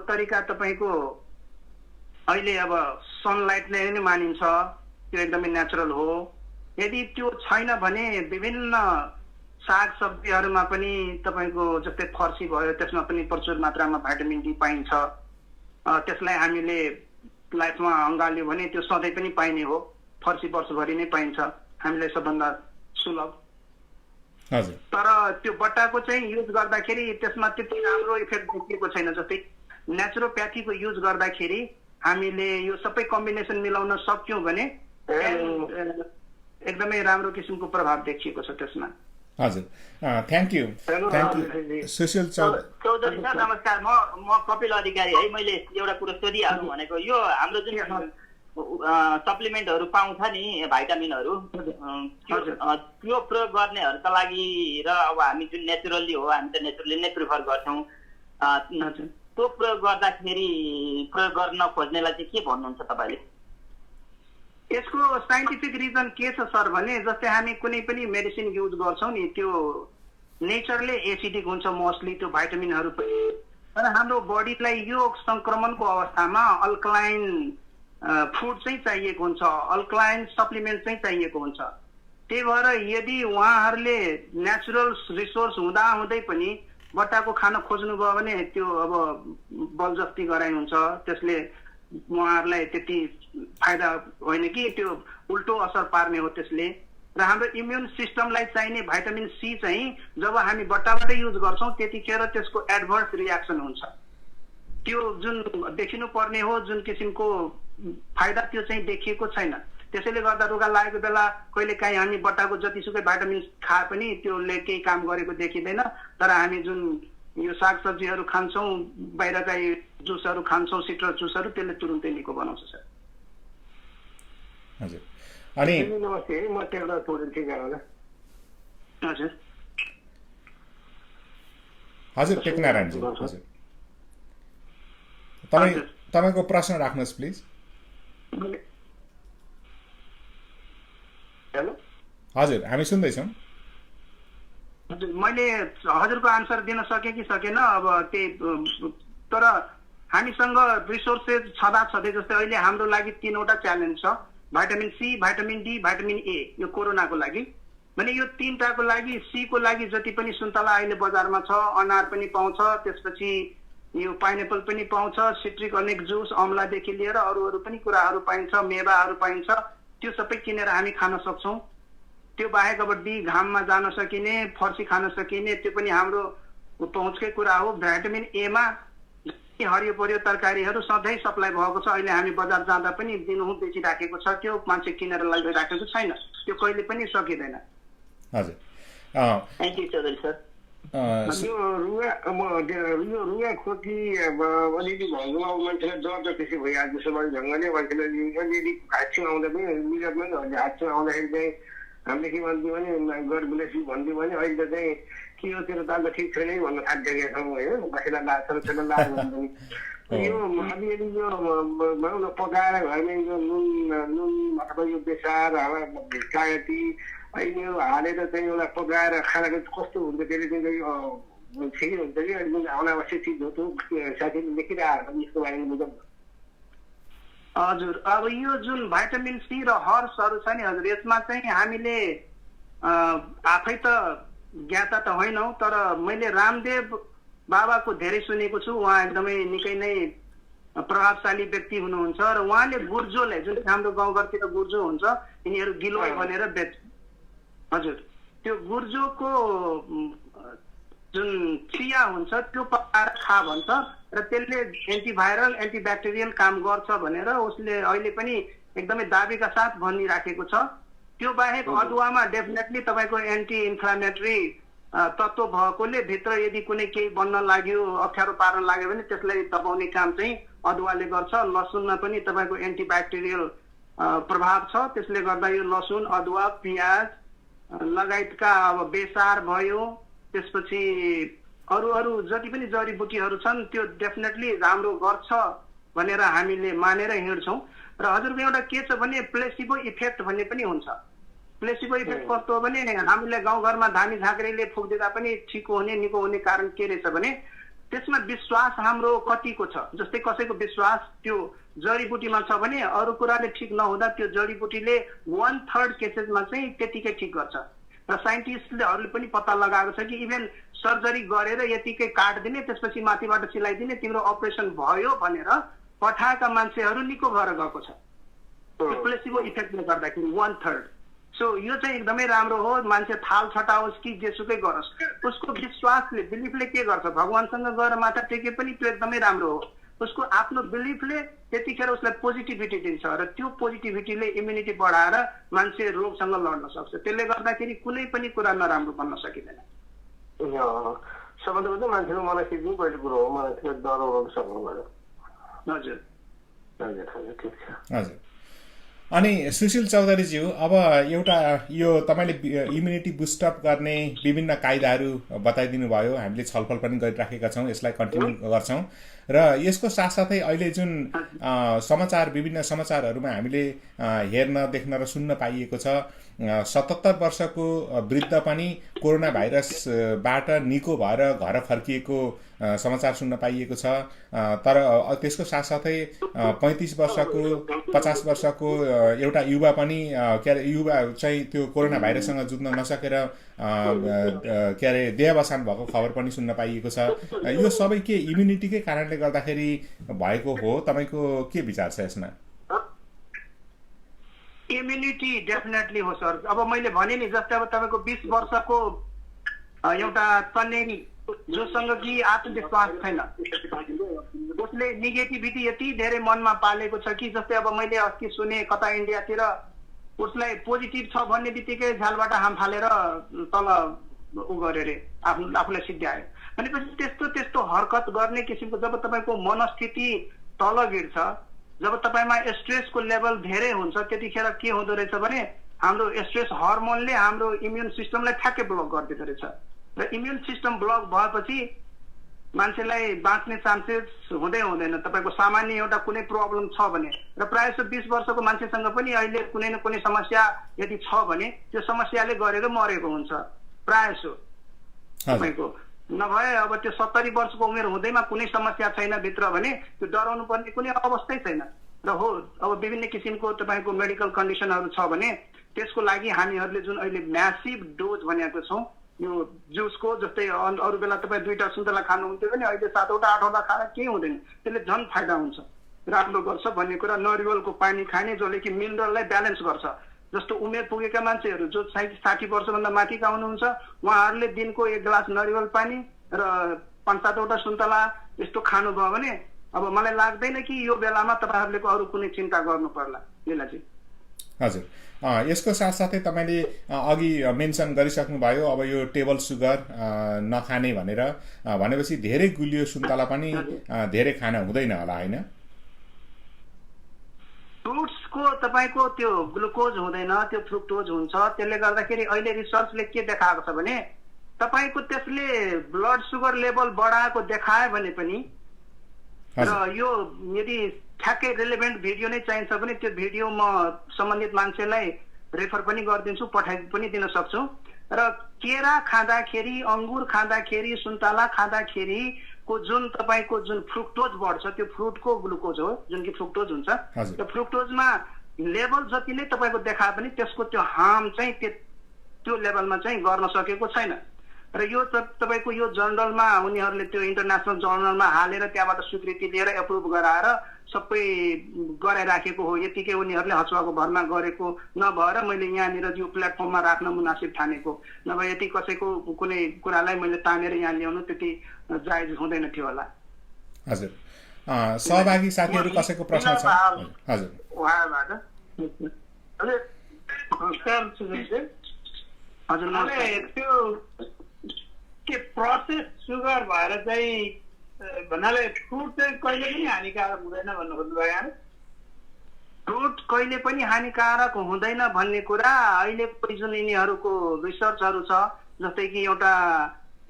तरिका तपाईँको अहिले अब सनलाइटले नै मानिन्छ, त्यो एकदमै नेचुरल हो। यदि त्यो छैन भने विभिन्न साग सब्जीहरूमा पनि तपाईँको जस्तै फर्सी भयो, त्यसमा पनि प्रचुर मात्रामा भाइटामिन डी पाइन्छ। त्यसलाई हामीले लाइफमा अँगाल्यो भने त्यो सधैँ पनि पाइने हो, फर्सी वर्षभरि नै पाइन्छ, हामीलाई सबभन्दा सुलभ। तर त्यो बट्टाको चाहिँ युज गर्दाखेरि त्यसमा त्यति राम्रो इफेक्ट देखिएको छैन। जस्तै नेचुरोप्याथीको युज गर्दाखेरि हामीले यो सबै कम्बिनेसन मिलाउन सक्यौँ भने एकदमै राम्रो किसिमको प्रभाव देखिएको छ त्यसमा। हजुर, thank you Sushil Chaudhary sir नमस्कार। म कपिल अधिकारी है। मैले एउटा कुरो सोधिहाल्नु भनेको, यो हाम्रो जुन सप्लिमेन्टहरू पाउँछ नि भाइटामिनहरू, त्यो प्रयोग गर्नेहरूका लागि र अब हामी जुन नेचुरली हो, हामी त नेचुरली नै प्रिफर गर्छौँ, त्यो प्रयोग गर्दाखेरि प्रयोग गर्न खोज्नेलाई चाहिँ के भन्नुहुन्छ तपाईँले? यसको साइन्टिफिक रिजन के छ सर भने, जस्तै हामी कुनै पनि मेडिसिन युज गर्छौँ नि, त्यो नेचरले एसिडिक हुन्छ मोस्टली त्यो भाइटामिनहरू पनि, तर हाम्रो बडीलाई यो सङ्क्रमणको अवस्थामा अल्कलाइन फुड चाहिँ चाहिएको हुन्छ, अल्कलाइन सप्लिमेन्ट चाहिँ चाहिएको हुन्छ। त्यही भएर यदि उहाँहरूले नेचुरल रिसोर्स हुँदाहुँदै पनि बट्टाको खान खोज्नुभयो भने त्यो अब बलजफ्ती गराइ हुन्छ, त्यसले उहाँहरूलाई त्यति फाइदा होइन कि त्यो उल्टो असर पार्ने हो त्यसले। र हाम्रो इम्युन सिस्टमलाई चाहिने भाइटामिन सी चाहिँ जब हामी बट्टाबाटै युज गर्छौँ त्यतिखेर त्यसको एडभर्स रियाक्सन हुन्छ, त्यो जुन देखिनु पर्ने हो जुन किसिमको फाइदा त्यो चाहिँ देखिएको छैन। त्यसैले गर्दा रुगा लागेको बेला कहिले काहीँ हामी बट्टाको जतिसुकै भाइटामिन खाए पनि त्यसले केही काम गरेको देखिँदैन, तर हामी जुन यो सागसब्जीहरू खान्छौँ, बाहिरका जुसहरू खान्छौँ, सिट्रस जुसहरू, त्यसले तुरुन्तै निको बनाउँछ सर। हजुर, अनि नमस्ते, म एउटा स्टुडेन्ट थिएँ गराउँदा। हजुर हजुर टेकनारायणजी, हजुर तपाईँको प्रश्न राख्नुहोस् प्लिज। हेलो हजुर हामी सुन्दैछौँ। हजुर मैले हजुरको आन्सर दिन सकेँ कि सकेन अब त्यही, तर हामीसँग रिसोर्सेस छँदै जस्तै अहिले हाम्रो लागि 3वटा च्यालेन्ज छ, vitamin C, vitamin D, vitamin A, यो कोरोनाको लागि। भने यो 3टाको लागि, सी को लागि जति पनि सुन्तला अहिले बजारमा छ, अनार पनि पाउँछ, त्यसपछि यो पाइनएप्पल पनि पाउँछ, सिट्रिक अनेक जुस, अमलादेखि लिएर अरू पनि कुराहरू पाइन्छ, मेवाहरू पाइन्छ, त्यो सबै किनेर हामी खान सक्छौँ। त्यो बाहेक अब डी, घाममा जान सकिने, फर्सी खान सकिने, त्यो पनि हाम्रो पहुँचकै कुरा हो। भाइटामिन एमा हरियो परियो तरकारीहरू सधैँ सप्लाई भएको छ, अहिले हामी बजार जाँदा पनि दिनहुँ बेचिराखेको छ, त्यो मान्छे किनेर लगिराखेको छैन, त्यो कहिले पनि सकिँदैन। हजुर, थ्याङ्क यू चौधरी सर। यो रुगा खोकी अलिअलि भएकोमा मान्छेलाई डर त त्यसै भइहाल्छ स्वाभाविक ढङ्गले। मान्छेलाई अलिअलि हाच्छिङ आउँदा पनि मिररमा पनि हाच्छिङ आउँदाखेरि चाहिँ हामीले के भन्छौँ भने गड ब्लेस यु भनिदियो भने अहिले चाहिँ के हो तेरो दाल त ठिक छैन है भन्न थालिसकेका छौँ होइन, कसैलाई लाग्छ छैन लाग भन्छौँ। यो अलिअलि यो भनौँ न पकाएर घरमा यो नुन अथवा यो बेसार चायती अहिले हालेर चाहिँ एउटा पकाएर खानाको कस्तो हुन्छ त्यसले चाहिँ ठिकै हुन्छ कि अहिले अनावश्यक चिज हो त्यो साथीले लेखिरहेको छ यसको बारेमा बुझौँ। हजुर, अब यो जुन भाइटामिन सी र हर्सहरू छ नि हजुर, यसमा चाहिँ हामीले आफै त ज्ञाता त होइनौँ, तर मैले रामदेव बाबाको धेरै सुनेको छु, उहाँ एकदमै निकै नै प्रभावशाली व्यक्ति हुनुहुन्छ र उहाँले गुर्जोलाई, जुन हाम्रो गाउँघरतिर गुर्जो हुन्छ यिनीहरू गिलोय भनेर बेच, हजुर त्यो गुर्जोको जुन चिया हुन्छ त्यो पकाएर खा भन्छ र त्यसले एन्टिभाइरल एन्टिब्याक्टेरियल काम गर्छ भनेर उसले अहिले पनि एकदमै दाबीका साथ भनिराखेको छ। त्यो बाहेक अदुवामा डेफिनेटली तपाईँको एन्टी इन्फ्लामेटरी तत्त्व भएकोले भित्र यदि कुनै केही बन्न लाग्यो, अप्ठ्यारो पार्न लाग्यो भने त्यसलाई दबाउने काम चाहिँ अदुवाले गर्छ। लसुनमा पनि तपाईँको एन्टिब्याक्टेरियल प्रभाव छ, त्यसले गर्दा यो लसुन, अदुवा, पियाज लगायतका अब बेसार भयो, त्यसपछि अरू जति पनि जडीबुटीहरू छन् त्यो डेफिनेटली राम्रो गर्छ भनेर हामीले मानेर हिँड्छौँ। र हजुरको एउटा के छ भने प्लेसिबो इफेक्ट भन्ने पनि हुन्छ। प्लेसिबो इफेक्ट कस्तो हो भने हामीले गाउँघरमा धामी झाँक्रीले फुक्दिँदा पनि ठिक हुने निको हुने कारण के रहेछ भने त्यसमा विश्वास हाम्रो कतिको छ। जस्तै कसैको विश्वास त्यो जडीबुटीमा छ भने अरू कुराले ठिक नहुँदा त्यो जडीबुटीले 1/3 केसेसमा चाहिँ त्यतिकै ठिक गर्छ। र साइन्टिस्टहरूले पनि पत्ता लगाएको छ कि इभेन सर्जरी गरेर यतिकै काटिदिने, त्यसपछि माथिबाट सिलाइदिने, तिम्रो अपरेसन भयो भनेर पठाएका मान्छेहरू निको भएर गएको छ प्लेसिबो इफेक्टले गर्दाखेरि 1/3। सो यो चाहिँ एकदमै राम्रो हो। मान्छे थाल छटाओस् कि जेसुकै गरोस्, उसको विश्वासले, बिलिफले के गर्छ, भगवानसँग गएर माथा टेके पनि त्यो एकदमै राम्रो हो। उसको आफ्नो बिलिफले त्यतिखेर उसलाई पोजिटिभिटी दिन्छ र त्यो पोजिटिभिटीले इम्युनिटी बढाएर मान्छे रोगसँग लड्न सक्छ। त्यसले गर्दाखेरि कुनै पनि कुरा नराम्रो बन्न सकिँदैन। सबभन्दा पनि मान्छेको मनस्थिति नै पहिलो कुरो हो, मान्छेले डराउनु सक्नुभयो। हजुर हजुर हजुर ठिक छ। हजुर। अनि सुशील चौधरीज्यू, अब एउटा यो तपाईँले इम्युनिटी बुस्टअप गर्ने विभिन्न कायदाहरू बताइदिनु भयो, हामीले छलफल पनि गरिराखेका छौँ, यसलाई कन्टिन्यू गर्छौँ र यसको साथसाथै अहिले जुन विभिन्न समाचारहरूमा हामीले हेर्न देख्न र सुन्न पाइएको छ 77 वर्षको वृद्ध पनि कोरोना भाइरसबाट निको भएर घर फर्किएको समाचार सुन्न पाइएको छ। तर त्यसको साथसाथै 35 वर्षको 50 वर्षको एउटा युवा पनि युवा चाहिँ त्यो कोरोना भाइरससँग जुझ्न नसकेर के अरे देहावसान भएको खबर पनि सुन्न पाइएको छ। यो सबै के इम्युनिटीकै कारणले गर्दाखेरि भएको हो? तपाईँको के विचार छ यसमा? इम्युनिटी डेफिनेटली हो सर। अब मैले भने नि, जस्तै अब तपाईँको 20 वर्षको एउटा तन्नेरी जोसँग कि आत्मविश्वास छैन, उसले नेगेटिभिटी यति धेरै मनमा पालेको छ कि जस्तै अब मैले अस्ति सुने कता इन्डियातिर उसलाई पोजिटिभ छ भन्ने बित्तिकै झ्यालबाट हाम फालेर तल उ गरे अरे, आफूलाई सिद्ध्यायो। भनेपछि त्यस्तो हरकत गर्ने किसिमको जब तपाईँको मनस्थिति तल गिर्छ, जब तपाईँमा स्ट्रेसको लेभल धेरै हुन्छ, त्यतिखेर के हुँदो रहेछ भने हाम्रो स्ट्रेस हर्मोनले हाम्रो इम्युन सिस्टमलाई ठ्याक्कै ब्लक गरिदिँदो रहेछ र इम्युन सिस्टम ब्लक भएपछि मान्छेलाई बाँच्ने चान्सेस हुँदैन। तपाईँको सामान्य एउटा कुनै प्रब्लम छ भने, र प्रायः जस्तो 20 वर्षको मान्छेसँग पनि अहिले कुनै न कुनै समस्या यदि छ भने त्यो समस्याले गरेर मरेको हुन्छ प्रायः जसो तपाईँको। नभए अब त्यो 70 वर्षको उमेर हुँदैमा कुनै समस्या छैन भित्र भने त्यो डराउनु पर्ने कुनै अवस्थै छैन। र हो, अब विभिन्न किसिमको तपाईँको मेडिकल कन्डिसनहरू छ भने त्यसको लागि हामीहरूले जुन अहिले म्यासिभ डोज भनेको छौँ यो जुसको, जस्तै अरू बेला तपाईँ 2टा सुन्तला खानुहुन्थ्यो भने अहिले 7वटा 8वटा खाएर केही हुँदैन, त्यसले झन् फाइदा हुन्छ, राम्रो गर्छ भन्ने कुरा। नरिवलको पानी खाने जसले कि मिनरललाई ब्यालेन्स गर्छ। जस्तो उमेर पुगेका मान्छेहरू जो 60 वर्षभन्दा माथिका हुनुहुन्छ उहाँहरूले दिनको 1 गिलास नरिवल पानी र 5-7वटा सुन्तला यस्तो खानुभयो भने अब मलाई लाग्दैन कि यो बेलामा तपाईँहरूले अरू कुनै चिन्ता गर्नु पर्ला यसलाई चाहिँ। हजुर। यसको साथसाथै तपाईँले अघि मेन्सन गरिसक्नुभयो अब यो टेबल सुगर नखाने भनेर, भनेपछि धेरै गुलियो सुन्तला पनि धेरै खान हुँदैन होला, होइन? फ्रुट्सको तपाईँको त्यो ग्लुकोज हुँदैन, त्यो फ्रुक्टोज हुन्छ। त्यसले गर्दाखेरि अहिले रिसर्चले के देखाएको छ भने तपाईँको त्यसले ब्लड सुगर लेभल बढाएको देखायो भने पनि, र यो यदि ठ्याक्कै रिलेभेन्ट भिडियो नै चाहिन्छ भने त्यो भिडियो म सम्बन्धित मान्छेलाई रेफर पनि गरिदिन्छु, पठाइ पनि दिन सक्छु। र केरा खाँदाखेरि, अङ्गुर खाँदाखेरि, सुन्तला खाँदाखेरि को जुन तपाईँको जुन फ्रुक्टोज बढ्छ त्यो फ्रुटको ग्लुकोज हो जुन कि फ्रुक्टोज हुन्छ। त्यो फ्रुक्टोजमा लेभल जति नै तपाईँको देखाए पनि त्यसको त्यो हार्म चाहिँ त्यो लेभलमा चाहिँ गर्न सकेको छैन। र यो तपाईँको यो जर्नलमा उनीहरूले त्यो इन्टरनेसनल जर्नलमा हालेर त्यहाँबाट स्वीकृति लिएर एप्रुभ गराएर सबै गराइराखेको हो। यतिकै उनीहरूले हचुवाको भरमा गरेको नभएर मैले यहाँनिर यो प्लेटफर्ममा राख्न मुनासिब ठानेको, नभए यति कसैको कुनै कुरालाई मैले तानेर यहाँ ल्याउनु त्यति जायज हुँदैन थियो होला। हजुर। सहभागी साथीहरू कसैको प्रश्न छ? हजुर। हजुर, त्यो के प्रोसेस सुगर भएर चाहिँ भन्नाले फ्रुट चाहिँ कहिले पनि हानिकारक हुँदैन भन्नु खोज्नुभयो यहाँ? फ्रुट कहिले पनि हानिकारक हुँदैन भन्ने कुरा अहिलेको जुन यिनीहरूको रिसर्चहरू छ, जस्तै कि एउटा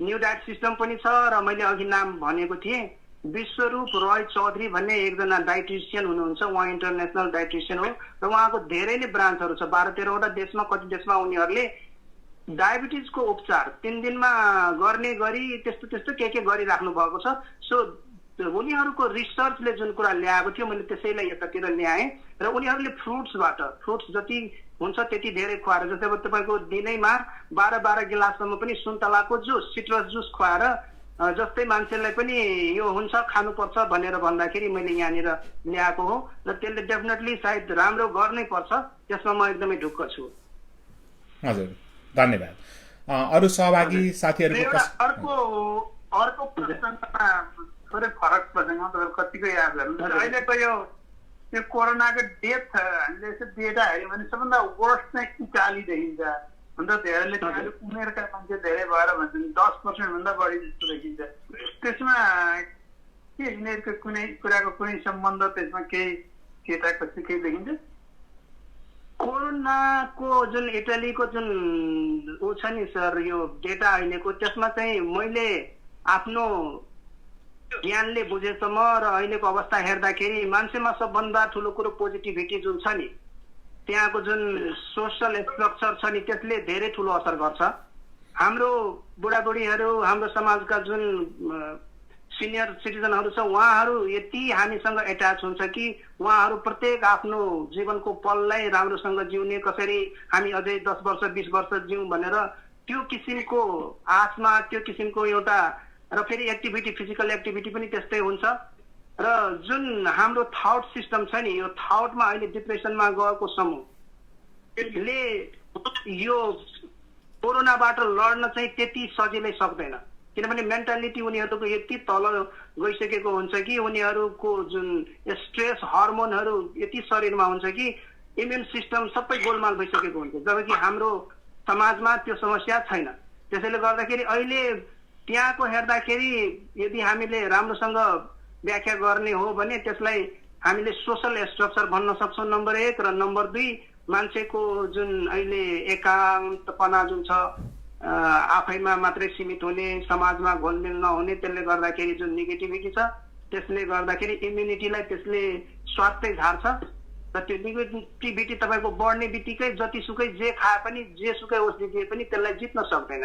न्यू डायट सिस्टम पनि छ र मैले अघि नाम भनेको थिएँ विश्वरूप रोय चौधरी भन्ने एकजना डाइटिसियन हुनुहुन्छ, उहाँ इन्टरनेसनल डाइटिसियन हो र उहाँको धेरै नै ब्रान्चहरू छ 12-13वटा देशमा। कति देशमा उनीहरूले डायबिटिजको उपचार 3 दिनमा गर्ने गरी त्यस्तो के गरिराख्नु भएको छ। सो उनीहरूको रिसर्चले जुन कुरा ल्याएको थियो मैले त्यसैलाई यतातिर ल्याएँ र उनीहरूले फ्रुट्स जति हुन्छ त्यति धेरै खुवाएर, जस्तै अब तपाईँको दिनैमा 12 गिलाससम्म पनि सुन्तलाको जुस, सिट्रस जुस खुवाएर जस्तै मान्छेलाई पनि यो हुन्छ खानुपर्छ भनेर भन्दाखेरि मैले यहाँनिर ल्याएको हो र त्यसले डेफिनेटली सायद राम्रो गर्नै पर्छ, त्यसमा म एकदमै ढुक्क छु। हजुर, धन्यवाद। अरू सहभागी साथीहरूको अर्को प्रश्नमा थोरै फरक प्रसङ्ग तपाईँको कतिको याद गर्नु अहिलेको यो कोरोनाको डेथ हामीले यसो डेटा हेऱ्यौँ भने सबभन्दा वर्स्ट चाहिँ इटाली देखिन्छ अन्त धेरैले उमेरका मान्छे धेरै भएर भन्छन् 10% भन्दा बढी जस्तो देखिन्छ त्यसमा के यिनीहरूको कुनै कुराको कुनै सम्बन्ध त्यसमा केही केटा कस्तो केही देखिन्छ कोरोनाको जुन इटालीको जुन ऊ छ नि सर यो डेटा अहिलेको त्यसमा चाहिँ मैले आफ्नो ज्ञानले बुझेसम्म र अहिलेको अवस्था हेर्दाखेरि मान्छेमा सबभन्दा ठुलो कुरो पोजिटिभिटी जुन छ नि त्यहाँको जुन सोसल स्ट्रक्चर छ नि त्यसले धेरै ठुलो असर गर्छ हाम्रो बुढाबुढीहरू हाम्रो समाजका जुन सिनियर सिटिजनहरू छ उहाँहरू यति हामीसँग एट्याच हुन्छ कि उहाँहरू प्रत्येक आफ्नो जीवनको पललाई राम्रोसँग जिउने कसरी हामी अझै 10 वर्ष 20 वर्ष जिउँ भनेर त्यो किसिमको आशमा त्यो किसिमको एउटा र फेरि एक्टिभिटी फिजिकल एक्टिभिटी पनि त्यस्तै हुन्छ र जुन हाम्रो थट सिस्टम छ नि यो थटमा अहिले डिप्रेसनमा गएको समूहले यो कोरोनाबाट लड्न चाहिँ त्यति सजिलै सक्दैन किनभने मेन्टालिटी उनीहरूको यति तल गइसकेको हुन्छ कि उनीहरूको जुन स्ट्रेस हर्मोनहरू यति शरीरमा हुन्छ कि इम्युन सिस्टम सबै गोलमाल भइसकेको हुन्छ जबकि हाम्रो समाजमा त्यो समस्या छैन त्यसैले गर्दाखेरि अहिले त्यहाँको हेर्दाखेरि यदि हामीले राम्रोसँग व्याख्या गर्ने हो भने त्यसलाई हामीले सोसल स्ट्रक्चर भन्न सक्छौँ नम्बर 1 र नम्बर 2 मान्छेको जुन अहिले एकान्तपना जुन छ आफैमा मात्रै सीमित हुने समाजमा घुलमिल नहुने त्यसले गर्दाखेरि जुन नेगेटिभिटी छ त्यसले गर्दाखेरि इम्युनिटीलाई त्यसले स्वास्थ्य झार्छ र त्यो नेगेटिभिटी तपाईँको बढ्ने बित्तिकै जतिसुकै जे खाए पनि जेसुकै औषधि दिए पनि त्यसलाई जित्न सक्दैन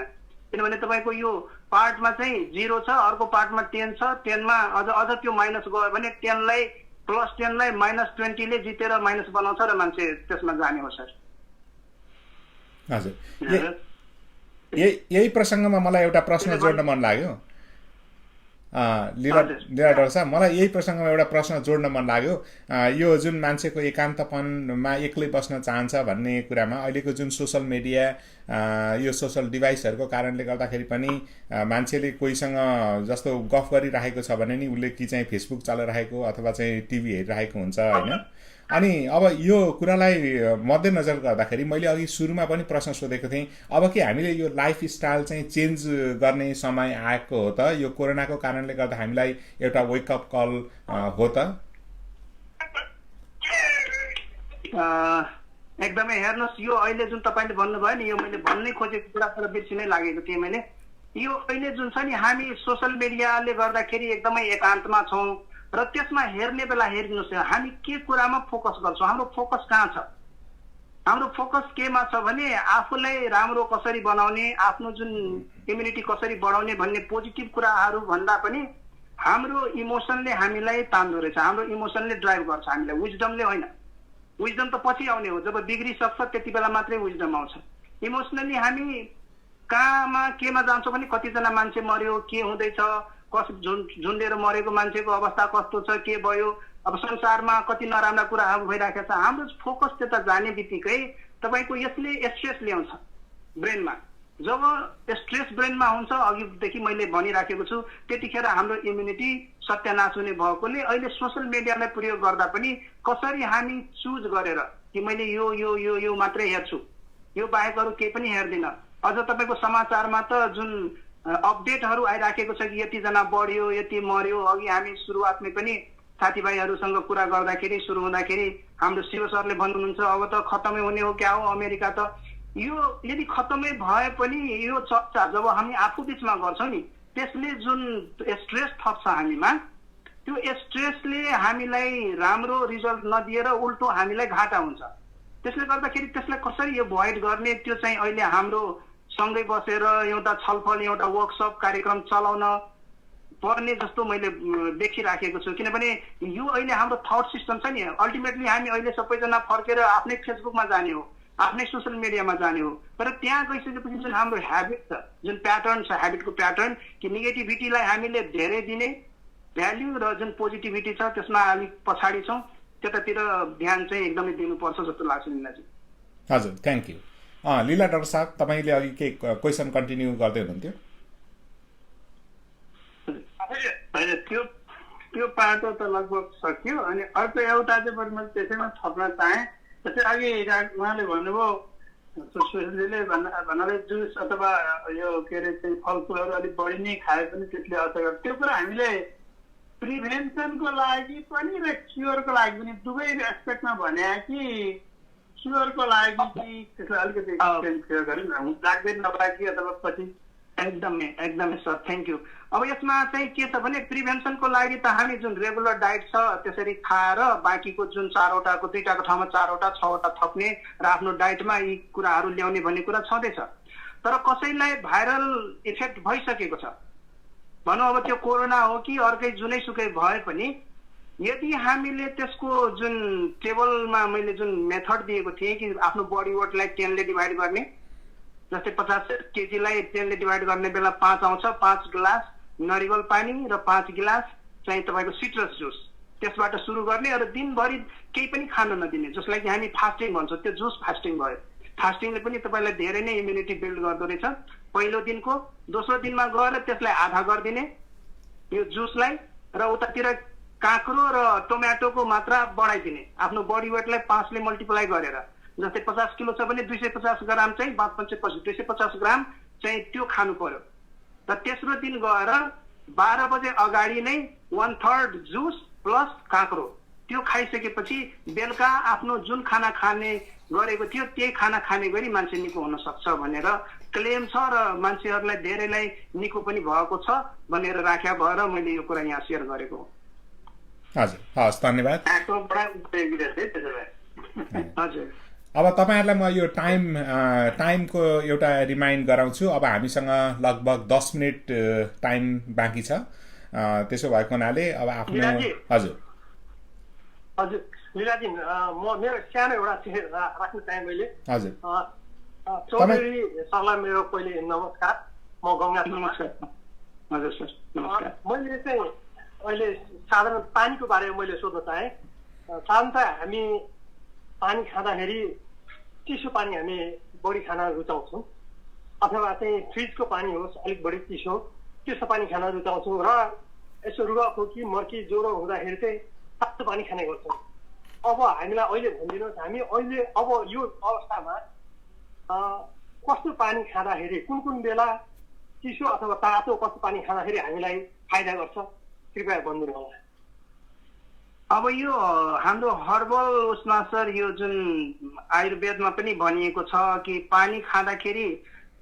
किनभने तपाईँको यो पार्टमा चाहिँ 0 छ अर्को पार्टमा 10 छ 10 मा अझ त्यो माइनस गयो भने 10 लाई प्लस 10 लाई -20 ले जितेर माइनस बनाउँछ र मान्छे त्यसमा जाने हो सर हजुर यही प्रसङ्गमा मलाई एउटा प्रश्न जोड्न मन लाग्यो लीला डाक्टर साहब मलाई यही प्रसङ्गमा एउटा प्रश्न जोड्न मन लाग्यो यो जुन मान्छेको एकान्तपनमा एक्लै बस्न चाहन्छ भन्ने कुरामा अहिलेको जुन सोसल मिडिया यो सोसल डिभाइसहरूको कारणले गर्दाखेरि पनि मान्छेले कोहीसँग जस्तो गफ गरिरहेको छ भने नि उसले कि चाहिँ फेसबुक चलाइरहेको अथवा चाहिँ टिभी हेरिरहेको हुन्छ होइन अनि अब यो कुरालाई मध्यनजर गर्दाखेरि मैले अघि सुरुमा पनि प्रश्न सोधेको थिएँ अब के हामीले यो लाइफस्टाइल चाहिँ चेन्ज गर्ने समय आएको हो त यो कोरोनाको कारणले गर्दा हामीलाई एउटा वेकअप कल हो त एकदमै हेर्नुहोस् यो अहिले जुन तपाईँले भन्नुभयो नि यो मैले भन्नै खोजेको कुरा तर बिर्सिनै लागेको थिएँ मैले यो अहिले जुन छ नि हामी सोसल मिडियाले गर्दाखेरि एकदमै एकान्तमा छौँ र त्यसमा हेर्ने बेला हेर्नुहोस् हामी के कुरामा फोकस गर्छौँ हाम्रो फोकस कहाँ छ हाम्रो फोकस केमा छ भने आफूलाई राम्रो कसरी बनाउने आफ्नो जुन इम्युनिटी कसरी बढाउने भन्ने पोजिटिभ कुराहरू भन्दा पनि हाम्रो इमोसनले हामीलाई तान्दो रहेछ हाम्रो इमोसनले ड्राइभ गर्छ हामीलाई विजडमले होइन विजडम त पछि आउने हो जब बिग्रिसक्छ त्यति बेला मात्रै विजडम आउँछ इमोसनली हामी कहाँमा केमा जान्छौँ भने कतिजना मान्छे मर्यो के हुँदैछ झुन्डेर मरेको मान्छेको अवस्था कस्तो छ के भयो अब संसारमा कति नराम्रा कुराहरू भइरहेको छ हाम्रो फोकस त्यता जाने बित्तिकै तपाईँको यसले स्ट्रेस ल्याउँछ ब्रेनमा जब स्ट्रेस ब्रेनमा हुन्छ अघिदेखि मैले भनिराखेको छु त्यतिखेर हाम्रो इम्युनिटी सत्यानाश हुने भएकोले अहिले सोसल मिडियालाई प्रयोग गर्दा पनि कसरी हामी चुज गरेर कि मैले यो यो यो यो मात्रै हेर्छु यो बाहेक अरू केही पनि हेर्दिनँ अझ तपाईँको समाचारमा त जुन अपडेटहरू आइराखेको छ कि यतिजना बढ्यो यति मर्यो अघि हामी सुरुवातमै पनि साथीभाइहरूसँग कुरा गर्दाखेरि सुरु हुँदाखेरि हाम्रो शिव सरले भन्नुहुन्छ अब त खत्तमै हुने हो क्या हो अमेरिका त यो यदि खत्तमै भए पनि यो चर्चा जब हामी आफू बिचमा गर्छौँ नि त्यसले जुन स्ट्रेस थप्छ हामीमा त्यो स्ट्रेसले हामीलाई राम्रो रिजल्ट नदिएर उल्टो हामीलाई घाटा हुन्छ त्यसले गर्दाखेरि त्यसलाई कसरी एभोइड गर्ने त्यो चाहिँ अहिले हाम्रो सँगै बसेर एउटा छलफल एउटा वर्कसप कार्यक्रम चलाउन पर्ने जस्तो मैले देखिराखेको छु किनभने यो अहिले हाम्रो थट सिस्टम छ नि अल्टिमेटली हामी अहिले सबैजना फर्केर आफ्नै फेसबुकमा जाने हो आफ्नै सोसल मिडियामा जाने हो तर त्यहाँ गइसकेपछि जुन हाम्रो ह्याबिट छ जुन प्याटर्न छ ह्याबिटको प्याटर्न कि नेगेटिभिटीलाई हामीले धेरै दिने भ्याल्यु र जुन पोजिटिभिटी छ त्यसमा अलिक पछाडि छौँ त्यतातिर ध्यान चाहिँ एकदमै दिनुपर्छ जस्तो लाग्छ निलाजी हजुर थ्याङ्क यू लीला डाक्टर साहब तपाईँले अघि के क्वेसन कन्टिन्यू गर्दै हुनुहुन्थ्यो होइन त्यो पाटो त लगभग सकियो। अनि अर्को एउटा चाहिँ बरु मैले त्यसैमा थप्न चाहेँ, जस्तै अघि उहाँले भन्नुभयो सुशीलजीले भन्नाले जुस अथवा यो के अरे चाहिँ फलफुलहरू अलिक बढी नै खाए पनि त्यसले असर गर्छ। त्यो कुरा हामीले प्रिभेन्सनको लागि पनि र क्योरको लागि पनि दुवै एस्पेक्टमा भने कि क्योरको लागि कि त्यसलाई अलिकति क्लियर गरौँ लाग्दैन नभए कि अथवा पछि। एकदमै सर, थ्याङ्क यू। अब यसमा चाहिँ के छ भने प्रिभेन्सनको लागि त हामी जुन रेगुलर डाइट छ त्यसरी खाएर बाँकीको जुन 4वटाको 2टाको ठाउँमा 4वटा 6वटा थप्ने र आफ्नो डाइटमा यी कुराहरू ल्याउने भन्ने कुरा छँदैछ। तर कसैलाई भाइरल इफेक्ट भइसकेको छ भनौँ, अब त्यो कोरोना हो कि अर्कै जुनै सुकै भए पनि यदि हामीले त्यसको जुन टेबलमा मैले जुन मेथड दिएको थिएँ कि आफ्नो बडी वेटलाई 10ले डिभाइड गर्ने, जस्तै 50 केजीलाई 10ले डिभाइड गर्ने बेला 5 आउँछ, 5 गिलास नरिवल पानी र 5 गिलास चाहिँ तपाईँको सिट्रस जुस, त्यसबाट सुरु गर्ने र दिनभरि केही पनि खान नदिने, जसलाई कि हामी फास्टिङ भन्छौँ। त्यो जुस फास्टिङ भयो। फास्टिङले पनि तपाईँलाई धेरै नै इम्युनिटी बिल्ड गर्दो रहेछ पहिलो दिनको। दोस्रो दिनमा गएर त्यसलाई आधा गरिदिने यो जुसलाई, र उतातिर काँक्रो र टोमेटोको मात्रा बढाइदिने, आफ्नो बडी वेटलाई 5ले मल्टिप्लाई गरेर। जस्तै 50 किलो छ भने 250 ग्राम चाहिँ 250 ग्राम चाहिँ त्यो खानु पर्यो। र तेस्रो दिन गएर 12 बजे अगाडि नै 1/3 जुस प्लस काँक्रो त्यो खाइसकेपछि बेलुका आफ्नो जुन खाना खाने गरेको थियो त्यही खाना खाने गरी मान्छे निको हुन सक्छ भनेर क्लेम छ र मान्छेहरूलाई धेरैलाई निको पनि भएको छ भनेर राख्या भएर मैले यो कुरा यहाँ सेयर गरेको हो। हजुर, हस्, धन्यवाद। हजुर, अब तपाईँहरूलाई म यो टाइमको एउटा रिमाइन्ड गराउँछु। अब हामीसँग लगभग 10 मिनट टाइम बाँकी छ। त्यसो भएको हुनाले अब आफ्नो हजुर हजुर लीलाजी, म मेरो सानो एउटा राख्न चाहेँ मैले। हजुर, चौधरी सरलाई मेरो पहिले नमस्कार। म गङ्गा। हजुर सर, नमस्कार। मैले चाहिँ अहिले साधारण पानीको बारेमा मैले सोध्न चाहेँ। साधारणतः हामी पानी खाँदाखेरि चिसो पानी हामी बढी खान रुचाउँछौँ, अथवा चाहिँ फ्रिजको पानी होस् अलिक बढी चिसो त्यस्तो पानी खान रुचाउँछौँ, र यसो रुगाखोकी मर्की ज्वरो हुँदाखेरि चाहिँ तातो पानी खाने गर्छौँ। अब हामीलाई अहिले भनिदिनुहोस्, हामी अहिले अब यो अवस्थामा कस्तो पानी खाँदाखेरि कुन बेला चिसो अथवा तातो कस्तो पानी खाँदाखेरि हामीलाई फाइदा गर्छ, कृपया भनिदिनु होला। अब यो हाम्रो हर्बल उसमा सर यो जुन आयुर्वेदमा पनि भनिएको छ कि पानी खाँदाखेरि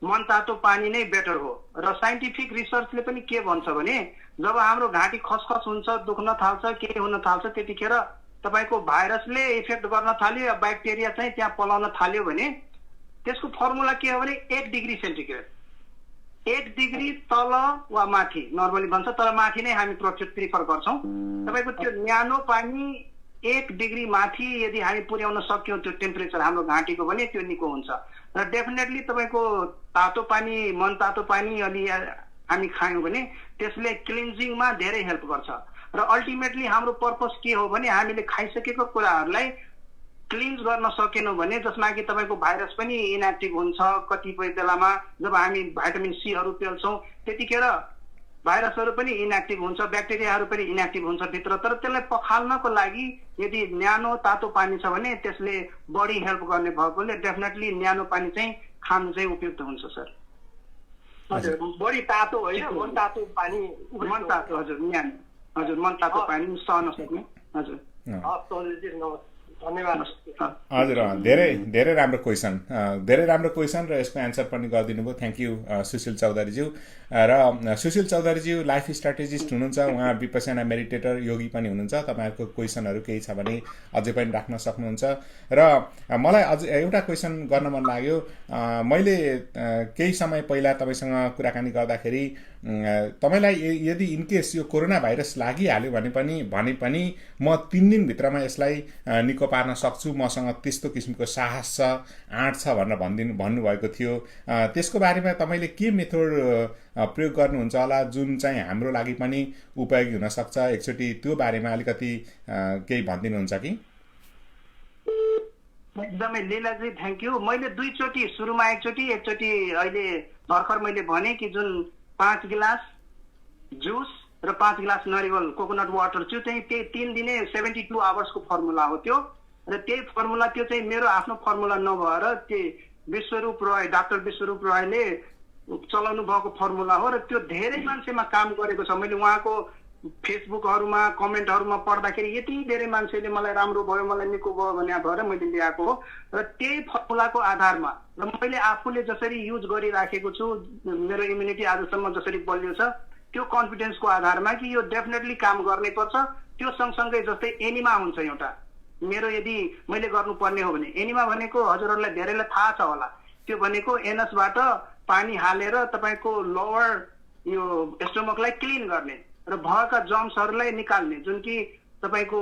मनतातो पानी नै बेटर हो। र साइन्टिफिक रिसर्चले पनि के भन्छ भने जब हाम्रो घाँटी खसखस हुन्छ, दुख्न थाल्छ, के हुन थाल्छ, त्यतिखेर तपाईँको भाइरसले इफेक्ट गर्न थाल्यो, ब्याक्टेरिया चाहिँ त्यहाँ पलाउन थाल्यो भने त्यसको फर्मुला के हो भने 1 डिग्री सेन्टिग्रेड, 1 डिग्री तल वा माथि नर्मली भन्छ, तर माथि नै हामी प्रिफर गर्छौँ। तपाईँको त्यो न्यानो पानी 1 डिग्री माथि यदि हामी पुर्याउन सक्यौँ त्यो टेम्परेचर हाम्रो घाँटीको भने त्यो निको हुन्छ। र डेफिनेटली तपाईँको तातो पानी, मन तातो पानी अलि हामी खायौँ भने त्यसले क्लिन्जिङमा धेरै हेल्प गर्छ। र अल्टिमेटली हाम्रो पर्पस के हो भने हामीले खाइसकेको कुराहरूलाई क्लिन्ज गर्न सकेनौँ भने जसमा कि तपाईँको भाइरस पनि इनएक्टिभ हुन्छ। कतिपय बेलामा जब हामी भाइटामिन सीहरू पेल्छौँ त्यतिखेर भाइरसहरू पनि इनएक्टिभ हुन्छ, ब्याक्टेरियाहरू पनि इनएक्टिभ हुन्छ भित्र। तर त्यसलाई पखाल्नको लागि यदि न्यानो तातो पानी छ भने त्यसले बढी हेल्प गर्ने भएकोले डेफिनेटली न्यानो पानी चाहिँ खानु चाहिँ उपयुक्त हुन्छ सर। हजुर, बढी तातो होइन, मन तातो पानी। मन तातो, हजुर, न्यानो, हजुर, मन तातो पानी सहन सक्ने। हजुर, धन्यवाद। हजुर, धेरै राम्रो क्वेसन र यसको एन्सर पनि गरिदिनु भयो। थ्याङ्क यू सुशील चौधरीज्यू। र सुशील चौधरीज्यू लाइफ स्ट्राटेजिस्ट हुनुहुन्छ, उहाँ विपसना मेडिटेटर योगी पनि हुनुहुन्छ। तपाईँहरूको क्वेसनहरू केही छ भने अझै पनि राख्न सक्नुहुन्छ। र मलाई अझ एउटा क्वेसन गर्न मन लाग्यो। मैले केही समय पहिला तपाईँसँग कुराकानी गर्दाखेरि तपाईँलाई यदि इनकेस यो कोरोना भाइरस लागिहाल्यो भने पनि म 3 दिनभित्रमा यसलाई निको पार्न सक्छु, मसँग त्यस्तो किसिमको साहस छ, आँट छ भनेर भन्नुभएको थियो। त्यसको बारेमा तपाईँले के मेथड प्रयोग गर्नुहुन्छ होला जुन चाहिँ हाम्रो लागि पनि उपयोगी हुन सक्छ? एकचोटि त्यो बारेमा अलिकति केही भनिदिनुहुन्छ कि? एकदमै लीलाजी, थ्याङ्क यू। मैले दुईचोटि सुरुमा एकचोटि अहिले भर्खर मैले भने कि जुन 5 गिलास जुस र 5 गिलास नरिवल कोकोनट वाटर त्यो चाहिँ त्यही 3 दिने 72 आवर्सको फर्मुला हो त्यो। र त्यही फर्मुला त्यो चाहिँ मेरो आफ्नो फर्मुला नभएर त्यही विश्वरूप रोय डाक्टर विश्वरूप रोयले चलाउनु भएको फर्मुला हो र त्यो धेरै मान्छेमा काम गरेको छ। मैले उहाँको फेसबुकहरूमा कमेन्टहरूमा पढ्दाखेरि यति धेरै मान्छेले मलाई राम्रो भयो मलाई निको भयो भने भएर मैले ल्याएको हो। र त्यही फर्मुलाको आधारमा र मैले आफूले जसरी युज गरिराखेको छु मेरो इम्युनिटी आजसम्म जसरी बलियो छ त्यो कन्फिडेन्सको आधारमा कि यो डेफिनेटली काम गर्नै पर्छ। त्यो सँगसँगै जस्तै एनिमा हुन्छ एउटा मेरो यदि मैले गर्नुपर्ने हो भने एनिमा भनेको हजुरहरूलाई धेरैलाई थाहा छ होला त्यो भनेको एनसबाट पानी हालेर तपाईँको लोवर यो स्टोमकलाई क्लिन गर्ने र भएका जर्म्सहरूलाई निकाल्ने जुन कि तपाईँको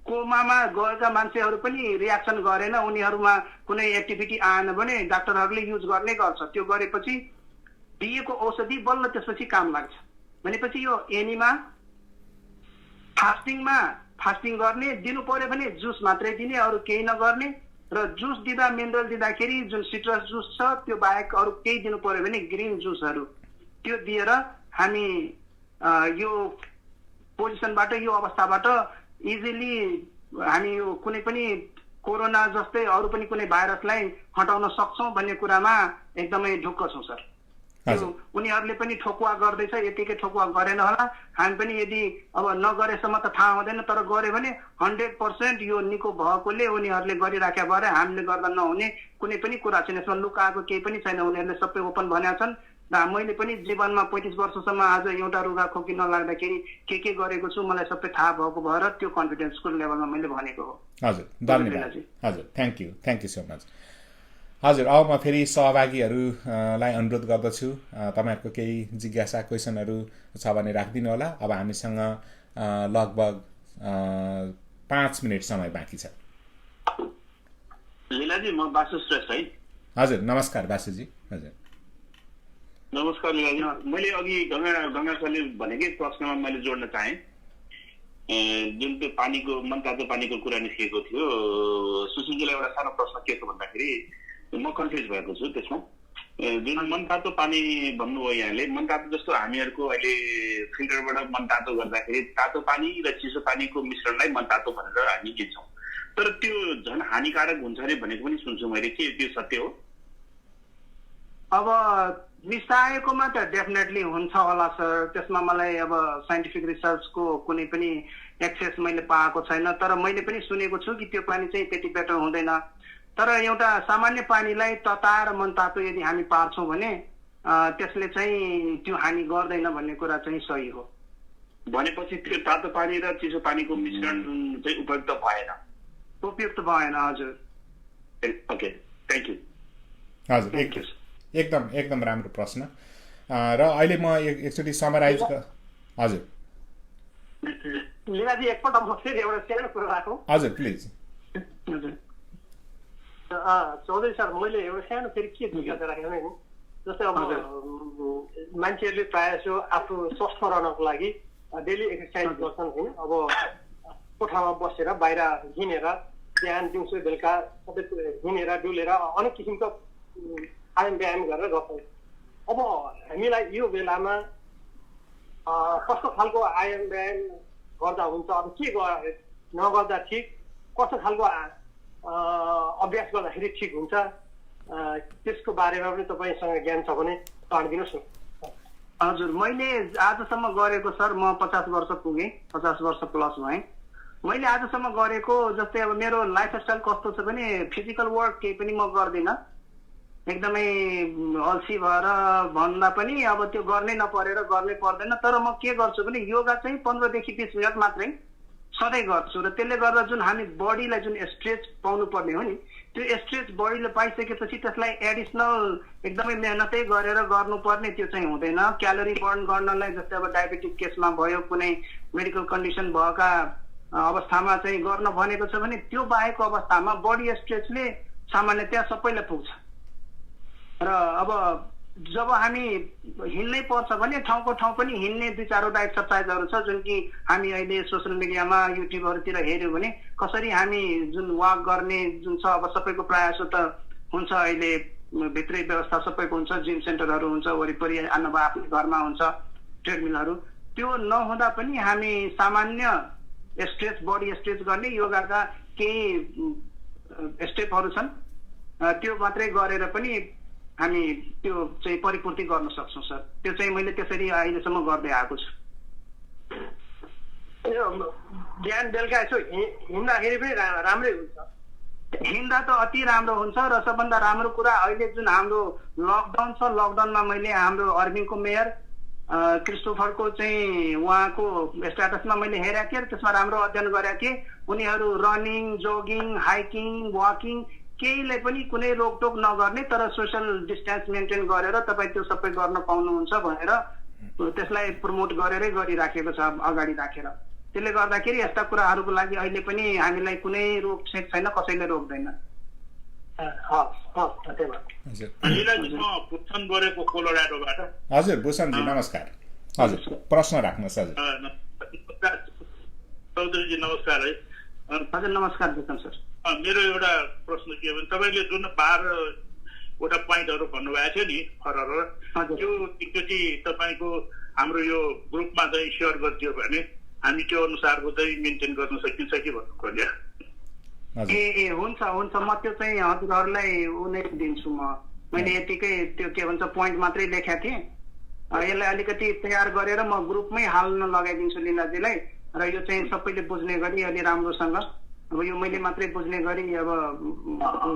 कोमामा गएका मान्छेहरू पनि रियाक्सन गरेन उनीहरूमा कुनै एक्टिभिटी आएन भने डाक्टरहरूले युज गर्ने गर्छ। त्यो गरेपछि दिएको औषधि बल्ल त्यसपछि काम लाग्छ भनेपछि यो एनिमा फास्टिङ गर्ने दिनु पर्यो भने जुस मात्रै दिने अरू केही नगर्ने र जुस दिँदा मिनरल दिँदाखेरि जुन सिट्रस जुस छ त्यो बाहेक अरू केही दिनु पर्यो भने ग्रिन जुसहरू त्यो दिएर हामी यो पोजिसनबाट यो अवस्थाबाट इजिली हामी यो कुनै पनि कोरोना जस्तै अरू पनि कुनै भाइरसलाई हटाउन सक्छौँ भन्ने कुरामा एकदमै ढुक्क छौँ सर। उनीहरूले पनि ठोकुवा गर्दैछ यतिकै ठोकुवा गरेन होला हामी पनि यदि अब नगरेसम्म त थाहा हुँदैन तर गऱ्यो भने 100% यो निको भएकोले उनीहरूले गरिराख्या भएर हामीले गर्दा नहुने कुनै पनि कुरा छैन यसमा लुकाएको केही पनि छैन उनीहरूले सबै ओपन भनेका छन् र मैले पनि जीवनमा 35 वर्षसम्म आज एउटा रुगा खोकी नलाग्दाखेरि के गरेको छु मलाई सबै थाहा भएको भएर त्यो कन्फिडेन्सको लेभलमा मैले भनेको हो। हजुर धन्यवाद हजुर थ्याङ्क यू सो मच। हजुर अब म फेरि सहभागीहरूलाई अनुरोध गर्दछु तपाईँहरूको केही जिज्ञासा क्वेसनहरू छ भने राखिदिनु होला। अब हामीसँग लगभग 5 मिनट समय बाँकी छ। लीलाजी म बासु श्रेष्ठ है। हजुर नमस्कार बासुजी। हजुर नमस्कार लीलाजी। मैले अघि गंगासरले भनेकै प्रश्नमा मैले जोड्न चाहेँ जुन त्यो पानीको मनतातो पानीको कुरा निस्केको थियो सुशीलजीलाई एउटा सानो प्रश्न के छ भन्दाखेरि म कन्फ्युज भएको छु त्यसमा जुन मनतातो पानी भन्नुभयो यहाँले मनतातो जस्तो हामीहरूको अहिले फिल्टरबाट मनतातो गर्दाखेरि तातो पानी र चिसो पानीको मिश्रणलाई मनतातो भनेर हामी लिन्छौँ तर त्यो झन् हानिकारक हुन्छ अरे भनेको पनि सुन्छु मैले के त्यो सत्य हो? अब मिसाएकोमा त डेफिनेटली हुन्छ होला सर त्यसमा मलाई अब साइन्टिफिक रिसर्चको कुनै पनि एक्सेस मैले पाएको छैन तर मैले पनि सुनेको छु कि त्यो पानी चाहिँ त्यति बेटर हुँदैन तर एउटा सामान्य पानीलाई तताएर मनतातो यदि हामी पार्छौँ भने त्यसले चाहिँ त्यो हानि गर्दैन भन्ने कुरा चाहिँ सही हो। भनेपछि त्यो तातो पानी र चिसो पानीको मिश्रण चाहिँ उपयुक्त भएन? उपयुक्त भएन हजुर। Okay thank you. हजुर एकदम राम्रो प्रश्न र अहिले म एकचोटि समराइज हजुर लीलाजी एकपल्ट म फेरि एउटा सानो कुरा राखौँ। हजुर प्लिज। हजुर चौधरी सर मैले एउटा सानो फेरि के जिज्ञासा राखेँ भने जस्तै अब मान्छेहरूले प्रायः जसो आफू स्वस्थ रहनको लागि डेली एक्सर्साइज गर्छन् होइन अब कोठामा बसेर बाहिर हिँडेर बिहान दिउँसो बेलुका सबै हिँडेर डुलेर अनेक किसिमको आयाम व्यायाम गरेर गर्छौँ। अब हामीलाई यो बेलामा कस्तो खालको आयाम व्यायाम गर्दा हुन्छ अब के नगर्दा ठिक कस्तो खालको अभ्यास गर्दाखेरि ठिक हुन्छ त्यसको बारेमा पनि तपाईँसँग ज्ञान छ भने बाँडिदिनुहोस् न। हजुर मैले आजसम्म गरेको सर म 50 वर्ष पुगेँ 50 वर्ष प्लस भएँ मैले आजसम्म गरेको जस्तै अब मेरो लाइफस्टाइल कस्तो छ भने फिजिकल वर्क केही पनि म गर्दिनँ एकदमै अल्छी भएर भन्दा पनि अब त्यो गर्नै नपरेर गर्नै पर्दैन तर म के गर्छु भने योगा चाहिँ 15 देखि 20 मिनट मात्रै सधैँ गर्छु र त्यसले गर्दा जुन हामी बडीलाई जुन स्ट्रेच पाउनु पर्ने हो नि त्यो स्ट्रेच बडीले पाइसकेपछि त्यसलाई एडिसनल एकदमै मेहनतै गरेर गर्नुपर्ने त्यो चाहिँ हुँदैन। क्यालोरी बर्न गर्नलाई जस्तै अब डायबेटिक केसमा भयो कुनै मेडिकल कन्डिसन भएका अवस्थामा चाहिँ गर्न भनेको छ भने त्यो बाहेकको अवस्थामा बडी स्ट्रेचले सामान्यतया सबैलाई पुग्छ र अब जब हामी हिँड्नै पर्छ भने ठाउँको ठाउँ पनि हिँड्ने 2-4वटा एक्सर्साइजहरू छ जुन कि हामी अहिले सोसियल मिडियामा युट्युबहरूतिर हेऱ्यौँ भने कसरी हामी जुन वाक गर्ने जुन छ अब सबैको प्रयास त हुन्छ अहिले भित्रै व्यवस्था सबैको हुन्छ जिम सेन्टरहरू हुन्छ वरिपरि नभए आफ्नो घरमा हुन्छ ट्रेडमिलहरू, त्यो नहुँदा पनि हामी सामान्य स्ट्रेच, बडी स्ट्रेच गर्ने योगाका केही स्टेपहरू छन्, त्यो मात्रै गरेर पनि हामी त्यो चाहिँ परिपूर्ति गर्न सक्छौँ सर। त्यो चाहिँ मैले त्यसरी अहिलेसम्म गर्दै आएको छु। बिहान बेलुका यसो हिँड्दाखेरि पनि राम्रै हुन्छ। हिँड्दा त अति राम्रो हुन्छ र सबभन्दा राम्रो कुरा अहिले जुन हाम्रो लकडाउन छ, लकडाउनमा मैले हाम्रो अर्बिङको मेयर क्रिस्टोफरको चाहिँ उहाँको स्ट्याटसमा मैले हेरेको थिएँ, त्यसमा राम्रो अध्ययन गरेको थिएँ। उनीहरू रनिङ, जोगिङ, हाइकिङ, वाकिङ केहीले पनि कुनै रोकटोक नगर्ने तर सोसियल डिस्टेन्स मेन्टेन गरेर तपाईँ त्यो सबै गर्न पाउनुहुन्छ भनेर त्यसलाई प्रमोट गरेरै गरिराखेको छ अगाडि राखेर। त्यसले गर्दाखेरि यस्ता कुराहरूको लागि अहिले पनि हामीलाई कुनै रोक छेक छैन, कसैले रोक्दैन। हजुर भूषणजी नमस्कार। हजुर प्रश्न राख्नुहोस्। हजुर चौधरीजी नमस्कार है। हजुर नमस्कार भूषण सर। मेरो एउटा प्रश्न के हो भने तपाईँले जुन 12वटा पोइन्टहरू भन्नुभएको थियो नि फरर, त्यो एकचोटि तपाईँको हाम्रो यो ग्रुपमा चाहिँ सेयर गरिदियो भने हामी त्यो अनुसारको चाहिँ मेन्टेन गर्न सकिन्छ कि भन्नु खोज्यो। ए हुन्छ हुन्छ, म त्यो चाहिँ हजुरहरूलाई उनै दिन्छु। मैले यतिकै त्यो के भन्छ पोइन्ट मात्रै लेखेको थिएँ, यसलाई अलिकति तयार गरेर म ग्रुपमै हाल्न लगाइदिन्छु लिलाजीलाई, र यो चाहिँ सबैले बुझ्ने गरी अलि राम्रोसँग, अब यो मैले मात्रै बुझ्ने गरी अब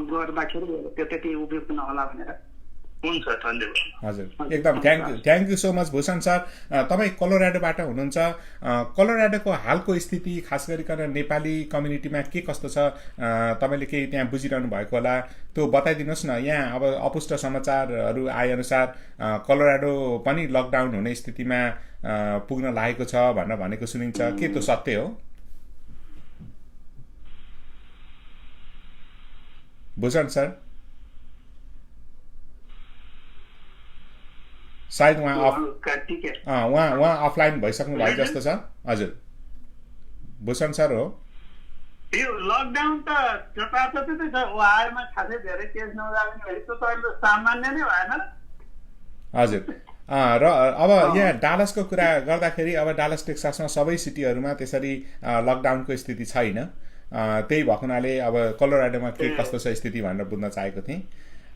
गर्दाखेरि त्यो त्यति उपयुक्त नहोला भनेर। हुन्छ, धन्यवाद। हजुर एकदम thank you so much Bhushan sir. तपाईँ कोलोराडोबाट हुनुहुन्छ। कोलोराडोको हालको स्थिति खास गरिकन नेपाली कम्युनिटीमा के कस्तो छ, तपाईँले केही त्यहाँ बुझिरहनु भएको होला, त्यो बताइदिनुहोस् न। यहाँ अब अपुष्ट समाचारहरू आएअनुसार कोलोराडो पनि लकडाउन हुने स्थितिमा पुग्न लागेको छ भनेर भनेको सुनिन्छ, के त्यो सत्य हो? भूषण सर सायद उहाँ अफलाइन भइसक्नु भएको जस्तो छ। हजुर भूषण सर हो? यो लकडाउन त जताततै छ, उहाँमा खासै धेरै केस नहुँदा पनि त्यो त अहिले सामान्य नै भएन। हजुर र अब यहाँ डालसको कुरा गर्दाखेरि अब डालस टेक्सासमा सबै सिटीहरूमा त्यसरी लकडाउनको स्थिति छैन। त्यही भएको हुनाले अब कोलोराडोमा के कस्तो छ स्थिति भनेर बुझ्न चाहेको थिएँ।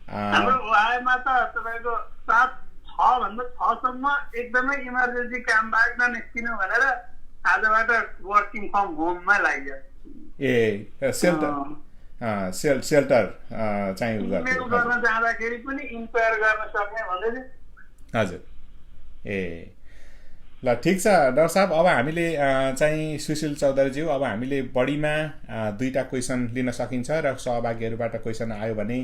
हाम्रो उहाँमा त तपाईँको 7-6 एकदमै इमर्जेन्सी काम बाहेक ननिस्किनु भनेर आजबाट वर्किङ फ्रम होममा लाग्यो। सेल्टर चाहिँ गर्न जाँदाखेरि पनि इन्क्वायर गर्न सक्ने भन्दै थियो। हजुर ल ठिक छ डाक्टर साहब। अब हामीले चाहिँ सुशील चौधरीज्यू, अब हामीले बढीमा 2टा क्वेसन लिन सकिन्छ र सहभागीहरूबाट क्वेसन आयो भने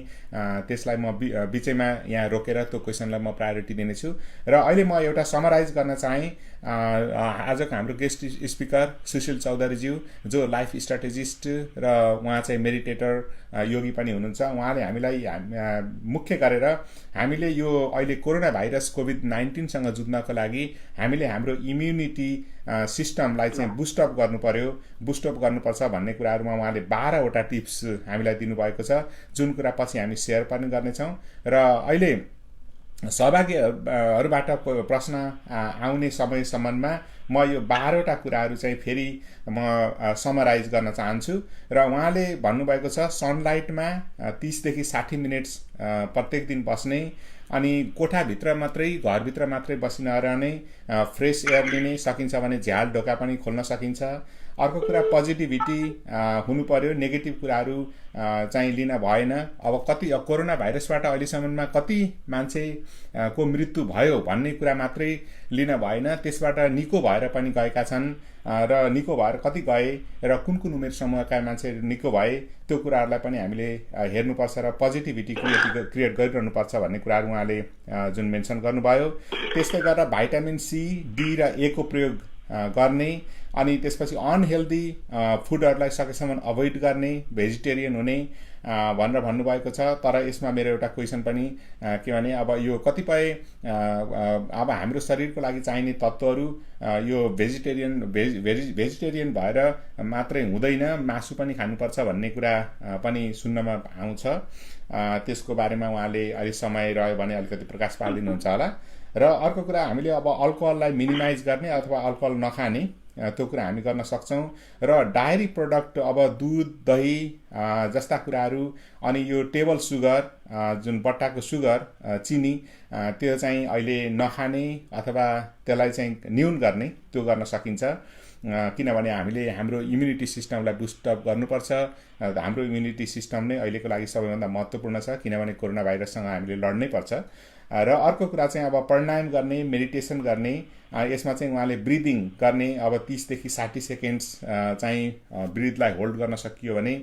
त्यसलाई म बिचैमा यहाँ रोकेर त्यो क्वेसनलाई म प्रायोरिटी दिनेछु। र अहिले म एउटा समराइज गर्न चाहेँ। आजको हाम्रो गेस्ट स्पिकर सुशील चौधरीज्यू जो लाइफ स्ट्राटेजिस्ट र उहाँ चाहिँ मेडिटेटर योगी पनि हुनुहुन्छ। उहाँले हामीलाई मुख्य गरेर हामीले यो अहिले कोरोना भाइरस कोभिड-19सँग जुझ्नको लागि हामीले हाम्रो इम्युनिटी सिस्टमलाई चाहिँ बुस्टअप गर्नुपर्छ भन्ने कुराहरूमा उहाँले 12वटा टिप्स हामीलाई दिनुभएको छ, जुन कुरा पछि हामी सेयर पनि गर्नेछौँ। र अहिले सहभागीहरूबाट प्रश्न आउने समयसम्ममा म यो 12वटा कुराहरू चाहिँ फेरि म समराइज गर्न चाहन्छु। र उहाँले भन्नुभएको छ सनलाइटमा 30 देखि 60 मिनट्स प्रत्येक दिन बस्ने, अनि कोठाभित्र मात्रै घरभित्र मात्रै बसी नरहने, फ्रेस एयर लिने, सकिन्छ भने झ्याल ढोका पनि खोल्न सकिन्छ। अर्को कुरा पोजिटिभिटी हुनु पर्यो, नेगेटिभ कुराहरू चाहिँ लिन भएन। अब कति कोरोना भाइरसबाट अहिलेसम्ममा कति मान्छेको मृत्यु भयो भन्ने कुरा मात्रै लिन भएन, त्यसबाट निको भएर पनि गएका छन् र निको भएर कति गए र कुन उमेर समूहका मान्छे निको भए त्यो कुराहरूलाई पनि हामीले हेर्नुपर्छ र पोजिटिभिटी क्रिएट गरिरहनुपर्छ भन्ने कुराहरू उहाँले जुन मेन्सन गर्नुभयो। त्यस्तै गरेर भाइटामिन सी, डी र ए को प्रयोग गर्ने, अनि त्यसपछि अनहेल्दी फुडहरूलाई सकेसम्म अभोइड गर्ने, भेजिटेरियन हुने भनेर भन्नुभएको छ। तर यसमा मेरो एउटा क्वेसन पनि के भने अब यो कतिपय अब हाम्रो शरीरको लागि चाहिने तत्त्वहरू यो भेजिटेरियन भएर मात्रै हुँदैन, मासु पनि खानुपर्छ भन्ने कुरा पनि सुन्नमा आउँछ। त्यसको बारेमा उहाँले अहिले समय रह्यो भने अलिकति प्रकाश पारिदिनुहुन्छ होला। र अर्को कुरा हामीले अब अल्कोहललाई मिनिमाइज गर्ने अथवा अल्कोहल नखाने त्यो कुरा हामी गर्न सक्छौँ र डायरी प्रोडक्ट अब दुध दही जस्ता कुराहरू अनि यो टेबल सुगर जुन बट्टाको सुगर चिनी त्यो चाहिँ अहिले नखाने अथवा त्यसलाई चाहिँ न्यून गर्ने त्यो गर्न सकिन्छ किनभने हामीले हाम्रो इम्युनिटी सिस्टमलाई बुस्टअप गर्नुपर्छ हाम्रो इम्युनिटी सिस्टम नै अहिलेको लागि सबैभन्दा महत्त्वपूर्ण छ किनभने कोरोना भाइरससँग हामीले लड्नै पर्छ र अर्को कुरा चाहिँ अब प्राणायाम गर्ने मेडिटेसन गर्ने यसमा चाहिँ उहाँले ब्रिदिङ गर्ने अब 30 देखि 60 सेकेन्ड्स चाहिँ ब्रिथलाई होल्ड गर्न सकियो भने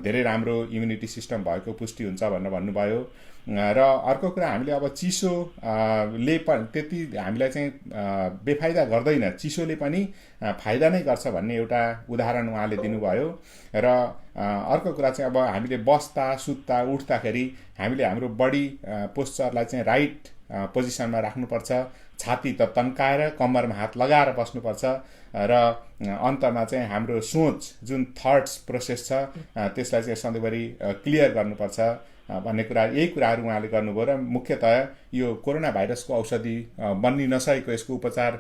धेरै राम्रो इम्युनिटी सिस्टम भएको पुष्टि हुन्छ भनेर भन्नुभयो र अर्को कुरा हामीले अब चिसोले पनि त्यति हामीलाई चाहिँ बेफाइदा गर्दैन चिसोले पनि फाइदा नै गर्छ भन्ने एउटा उदाहरण उहाँले दिनुभयो र अर्को कुरा चाहिँ अब हामीले बस्दा सुत्दा उठ्दाखेरि हामीले हाम्रो बडी पोस्चरलाई चाहिँ राइट पोजिसनमा राख्नुपर्छ छाती त तन्काएर कम्मरमा हात लगाएर बस्नुपर्छ र अन्तमा चाहिँ हाम्रो सोच जुन थट्स प्रोसेस छ त्यसलाई चाहिँ सधैँभरि क्लियर गर्नुपर्छ भन्ने कुरा यही कुराहरू उहाँले गर्नुभयो र मुख्यतः यो कोरोना भाइरसको औषधि बन्नी नसकेको यसको उपचार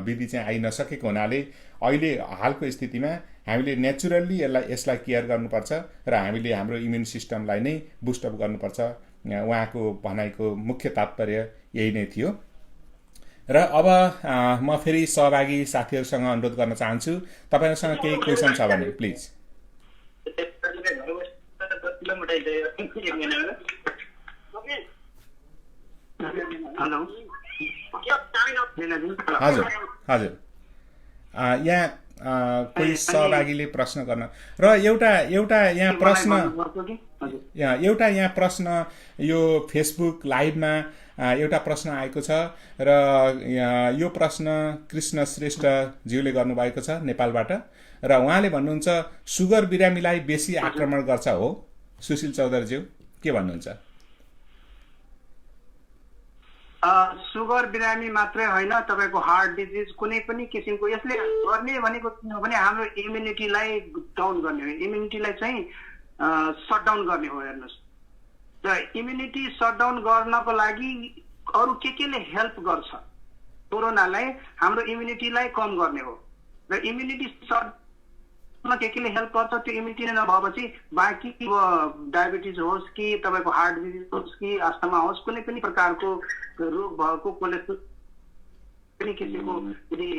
विधि चाहिँ आइ नसकेको हुनाले अहिले हालको स्थितिमा हामीले नेचुरल्ली यसलाई केयर गर्नुपर्छ र हामीले हाम्रो इम्युन सिस्टमलाई नै बुस्टअप गर्नुपर्छ उहाँको भनाइको मुख्य तात्पर्य यही नै थियो र अब म फेरि सहभागी साथीहरूसँग अनुरोध गर्न चाहन्छु तपाईहरुसँग केही क्वेसन छ भने प्लिज हजुर हजुर यहाँ कोही सहभागीले प्रश्न गर्न र एउटा यहाँ प्रश्न यो फेसबुक लाइभमा एउटा प्रश्न आएको छ र यो प्रश्न कृष्ण श्रेष्ठ ज्यूले गर्नुभएको छ नेपालबाट र उहाँले भन्नुहुन्छ सुगर बिरामीलाई बेसी आक्रमण गर्छ हो सुशील चौधरी ज्यू के भन्नुहुन्छ सुगर बिरामी मात्रै होइन तपाईको हार्ट डिजिज कुनै पनि किसिमको यसले गर्ने भनेको किनभने हाम्रो इम्युनिटीलाई डाउन गर्ने हो इम्युनिटीलाई चाहिँ सट डाउन गर्ने हो हेर्नुस् र इम्युनिटी सट डाउन गर्नको लागि अरु केले हेल्प गर्छ कोरोनालाई हाम्रो इम्युनिटीलाई कम गर्ने हो र इम्युनिटी सट केले हेल्प गर्छ त्यो इम्युनिटी नै नभएपछि बाँकी डायबिटिज होस् कि तपाईको हार्ट डिजिज होस् कि अस्थमा होस् कुनै पनि प्रकारको रोग भएको कोलेस्ट्रोल पनि किसिमको यदि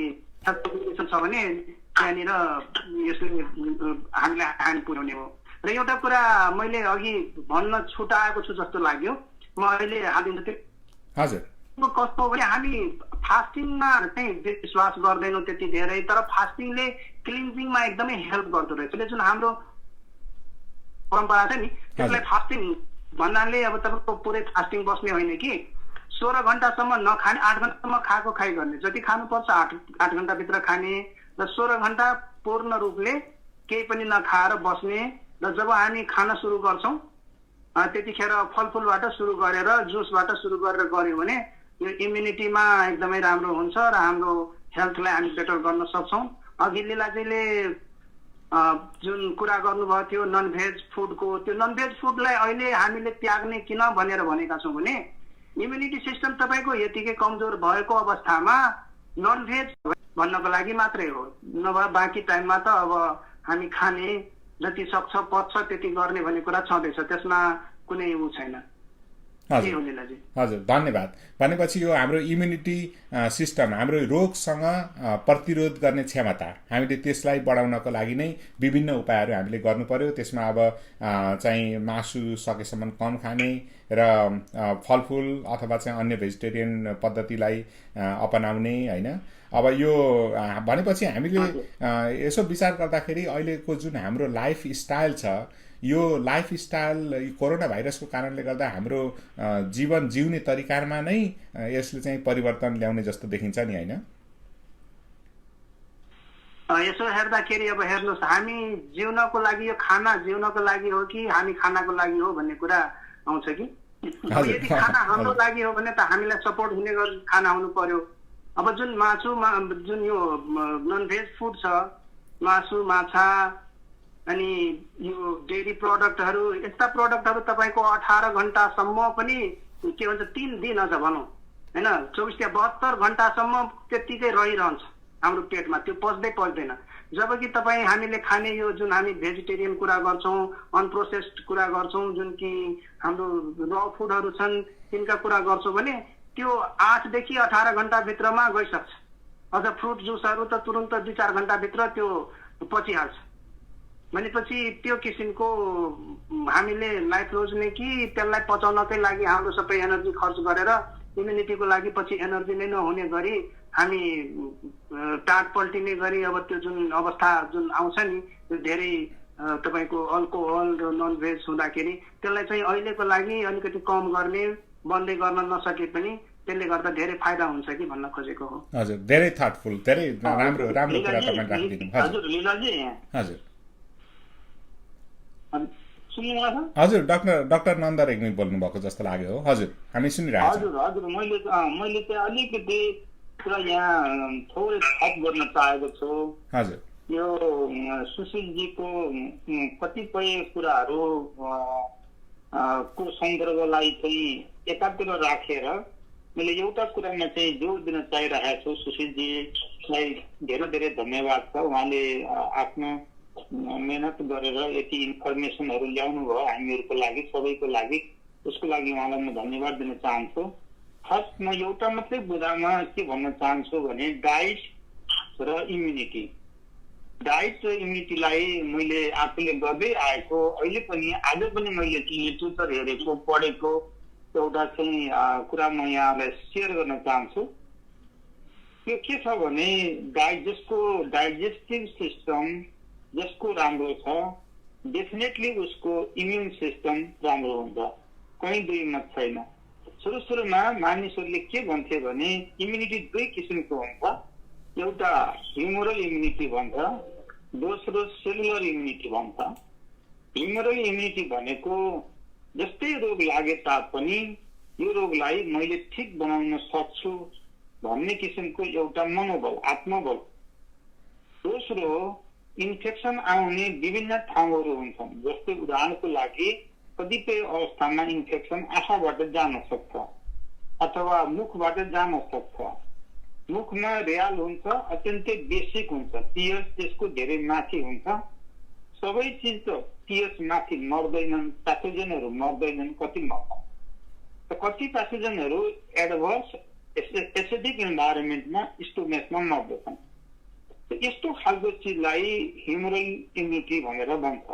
छ भने त्यहाँनिर यसले हामीलाई ह्यान्ड पुर्याउने हो र एउटा कुरा मैले अघि भन्न छुटाएको छु जस्तो लाग्यो म अहिले हालिदिन्छु हजुर कस्तो हो भने हामी फास्टिङमा चाहिँ विश्वास गर्दैनौँ त्यति धेरै तर फास्टिङले क्लिन्जिङमा एकदमै हेल्प गर्दो रहेछ जुन हाम्रो परम्परा छ नि त्यसलाई फास्टिङ भन्नाले अब तपाईँको पुरै फास्टिङ बस्ने होइन कि 16 घण्टासम्म नखाने 8 घण्टासम्म खाएको खाइ गर्ने जति खानुपर्छ 8 घण्टाभित्र खाने र 16 घण्टा पूर्ण रूपले केही पनि नखाएर बस्ने र जब हामी खान सुरु गर्छौँ त्यतिखेर फलफुलबाट सुरु गरेर जुसबाट सुरु गरेर गर्यौँ भने यो इम्युनिटीमा एकदमै राम्रो हुन्छ र हाम्रो हेल्थलाई हामी बेटर गर्न सक्छौँ अघि लीलाजीले जुन कुरा गर्नुभएको थियो नन भेज फुडको त्यो नन भेज फुडलाई अहिले हामीले त्याग्ने किन भनेर भनेका छौँ भने इम्युनिटी सिस्टम तपाईँको यतिकै कमजोर भएको अवस्थामा नन भेज भन्नको लागि मात्रै हो नभए बाँकी टाइममा त अब हामी खाने जति सक्छ पच्छ त्यति गर्ने भन्ने कुरा छँदैछ त्यसमा कुनै उ छैन हजुर धन्यवाद भनेपछि यो हाम्रो इम्युनिटी सिस्टम हाम्रो रोगसँग प्रतिरोध गर्ने क्षमता हामीले त्यसलाई बढाउनको लागि नै विभिन्न उपायहरू हामीले गर्नु पर्यो त्यसमा अब चाहिँ मासु सकेसम्म कम खाने र फलफुल अथवा चाहिँ अन्य भेजिटेरियन पद्धतिलाई अपनाउने हैन अब यो भनेपछि हामीले यसो विचार गर्दाखेरि अहिलेको जुन हाम्रो लाइफ स्टाइल छ यो लाइफ स्टाइल कोरोना भाइरसको कारणले गर्दा हाम्रो जीवन जिउने तरिकामा नै यसले चाहिँ परिवर्तन ल्याउने जस्तो देखिन्छ नि हैन यसो हेर्दाखेरि अब हेर्नुस् हामी जिउनको लागि यो खाना जिउनको लागि हो कि हामी खानाको लागि हो भन्ने कुरा आउँछ कि यदि खाना हाम्रो लागि हो भने त हामीलाई सपोर्ट हुने गरी खाना हुनु पर्यो अब जुन मासुमा जुन यो नन भेज फुड छ मासु माछा अनि यो डेरी प्रडक्टहरू यस्ता प्रडक्टहरू तपाईँको 18 घण्टासम्म पनि के भन्छ 3 दिन अझ भनौँ होइन 24 या 72 घन्टासम्म त्यत्तिकै रहिरहन्छ हाम्रो पेटमा, त्यो पच्दैन। जबकि तपाईँ हामीले खाने यो जुन हामी भेजिटेरियन कुरा गर्छौँ, अनप्रोसेस्ड कुरा गर्छौँ, जुन कि हाम्रो र फुडहरू छन् तिनका कुरा गर्छौँ भने त्यो 8 देखि 18 घन्टाभित्रमा गइसक्छ। अझ फ्रुट जुसहरू त तुरुन्त 2-4 घन्टाभित्र त्यो पचिहाल्छ। भनेपछि त्यो किसिमको हामीले लाइफ रोज्ने कि त्यसलाई पचाउनकै लागि हाम्रो सबै एनर्जी खर्च गरेर इम्युनिटीको लागि पछि एनर्जी नै नहुने गरी हामी टाट पल्टिने गरी अब त्यो जुन अवस्था जुन आउँछ नि त्यो धेरै तपाईँको अल्कोहल र नन भेज हुँदाखेरि त्यसलाई चाहिँ अहिलेको लागि अलिकति कम गर्ने बन्दै गर्न नसके पनि त्यसले गर्दा धेरै फाइदा हुन्छ कि भन्न खोजेको हो। हजुर, धेरै थटफुल, धेरै राम्रो राम्रो कुरा तपाईले राखिदिनु। हजुर लीलाजी, हजुर सुन्नुभएको छ? हजुर, डाक्टर नन्द रेग्मी बोल्नु भएको जस्तो लाग्यो हो। हजुर, हामी सुनिरहेको छौँ। हजुर मैले चाहिँ अलिकति कुरा यहाँ थोरै थप गर्न चाहेको छु। हजुर, यो सुशीलजीको कतिपय कुराहरू को सन्दर्भलाई चाहिँ एकातिर राखेर मैले एउटा कुरामा चाहिँ जोड दिन चाहिरहेको छु। सुशीलजीलाई धेरै धेरै धन्यवाद छ। उहाँले आफ्नो मेहनत गरेर यति इन्फर्मेसनहरू ल्याउनु भयो हामीहरूको लागि, सबैको लागि। उसको लागि उहाँलाई म धन्यवाद दिन चाहन्छु। फर्स्ट म एउटा मात्रै बुदामा के भन्न चाहन्छु भने डाइट र इम्युनिटी। डाइट र इम्युनिटीलाई मैले आफूले गर्दै आएको, अहिले पनि आज पनि मैले लिटरेचर हेरेको पढेको एउटा चाहिँ कुरा म यहाँलाई सेयर गर्न चाहन्छु। त्यो के छ भने जसको डाइजेस्टिभ सिस्टम जसको राम्रो छ डेफिनेटली उसको इम्युन सिस्टम राम्रो हुन्छ, कहीँ दुई मत छैन। सुरुमा मानिसहरूले के भन्थे भने इम्युनिटी दुई किसिमको हुन्छ, एउटा ह्युमरल इम्युनिटी भन्छ, दोस्रो सेलुलर इम्युनिटी भन्छ। ह्युमरल इम्युनिटी भनेको जस्तै रोग लागे तापनि यो रोगलाई मैले ठिक बनाउन सक्छु भन्ने किसिमको एउटा मनोबल, आत्मबल। दोस्रो इन्फेक्सन आउने विभिन्न ठाउँहरू हुन्छन्। जस्तै उदाहरणको लागि कतिपय अवस्थामा इन्फेक्सन आँखाबाट जान सक्छ अथवा मुखबाट जान सक्छ। मुखमा रेयाल हुन्छ, अत्यन्तै बेसिक हुन्छ, टियर्स त्यसको धेरै माथि हुन्छ। सबै चिज त टियर्स माथि मर्दैनन्, प्याथोजेनहरू मर्दैनन्, कति मर्छन्। कति प्याथोजेनहरू एडभर्स एसिडिक इन्भाइरोमेन्टमा स्टोमेकमा मर्दछन्। यस्तो खालको चिजलाई ह्युमरल इम्युनिटी भनेर भन्छ।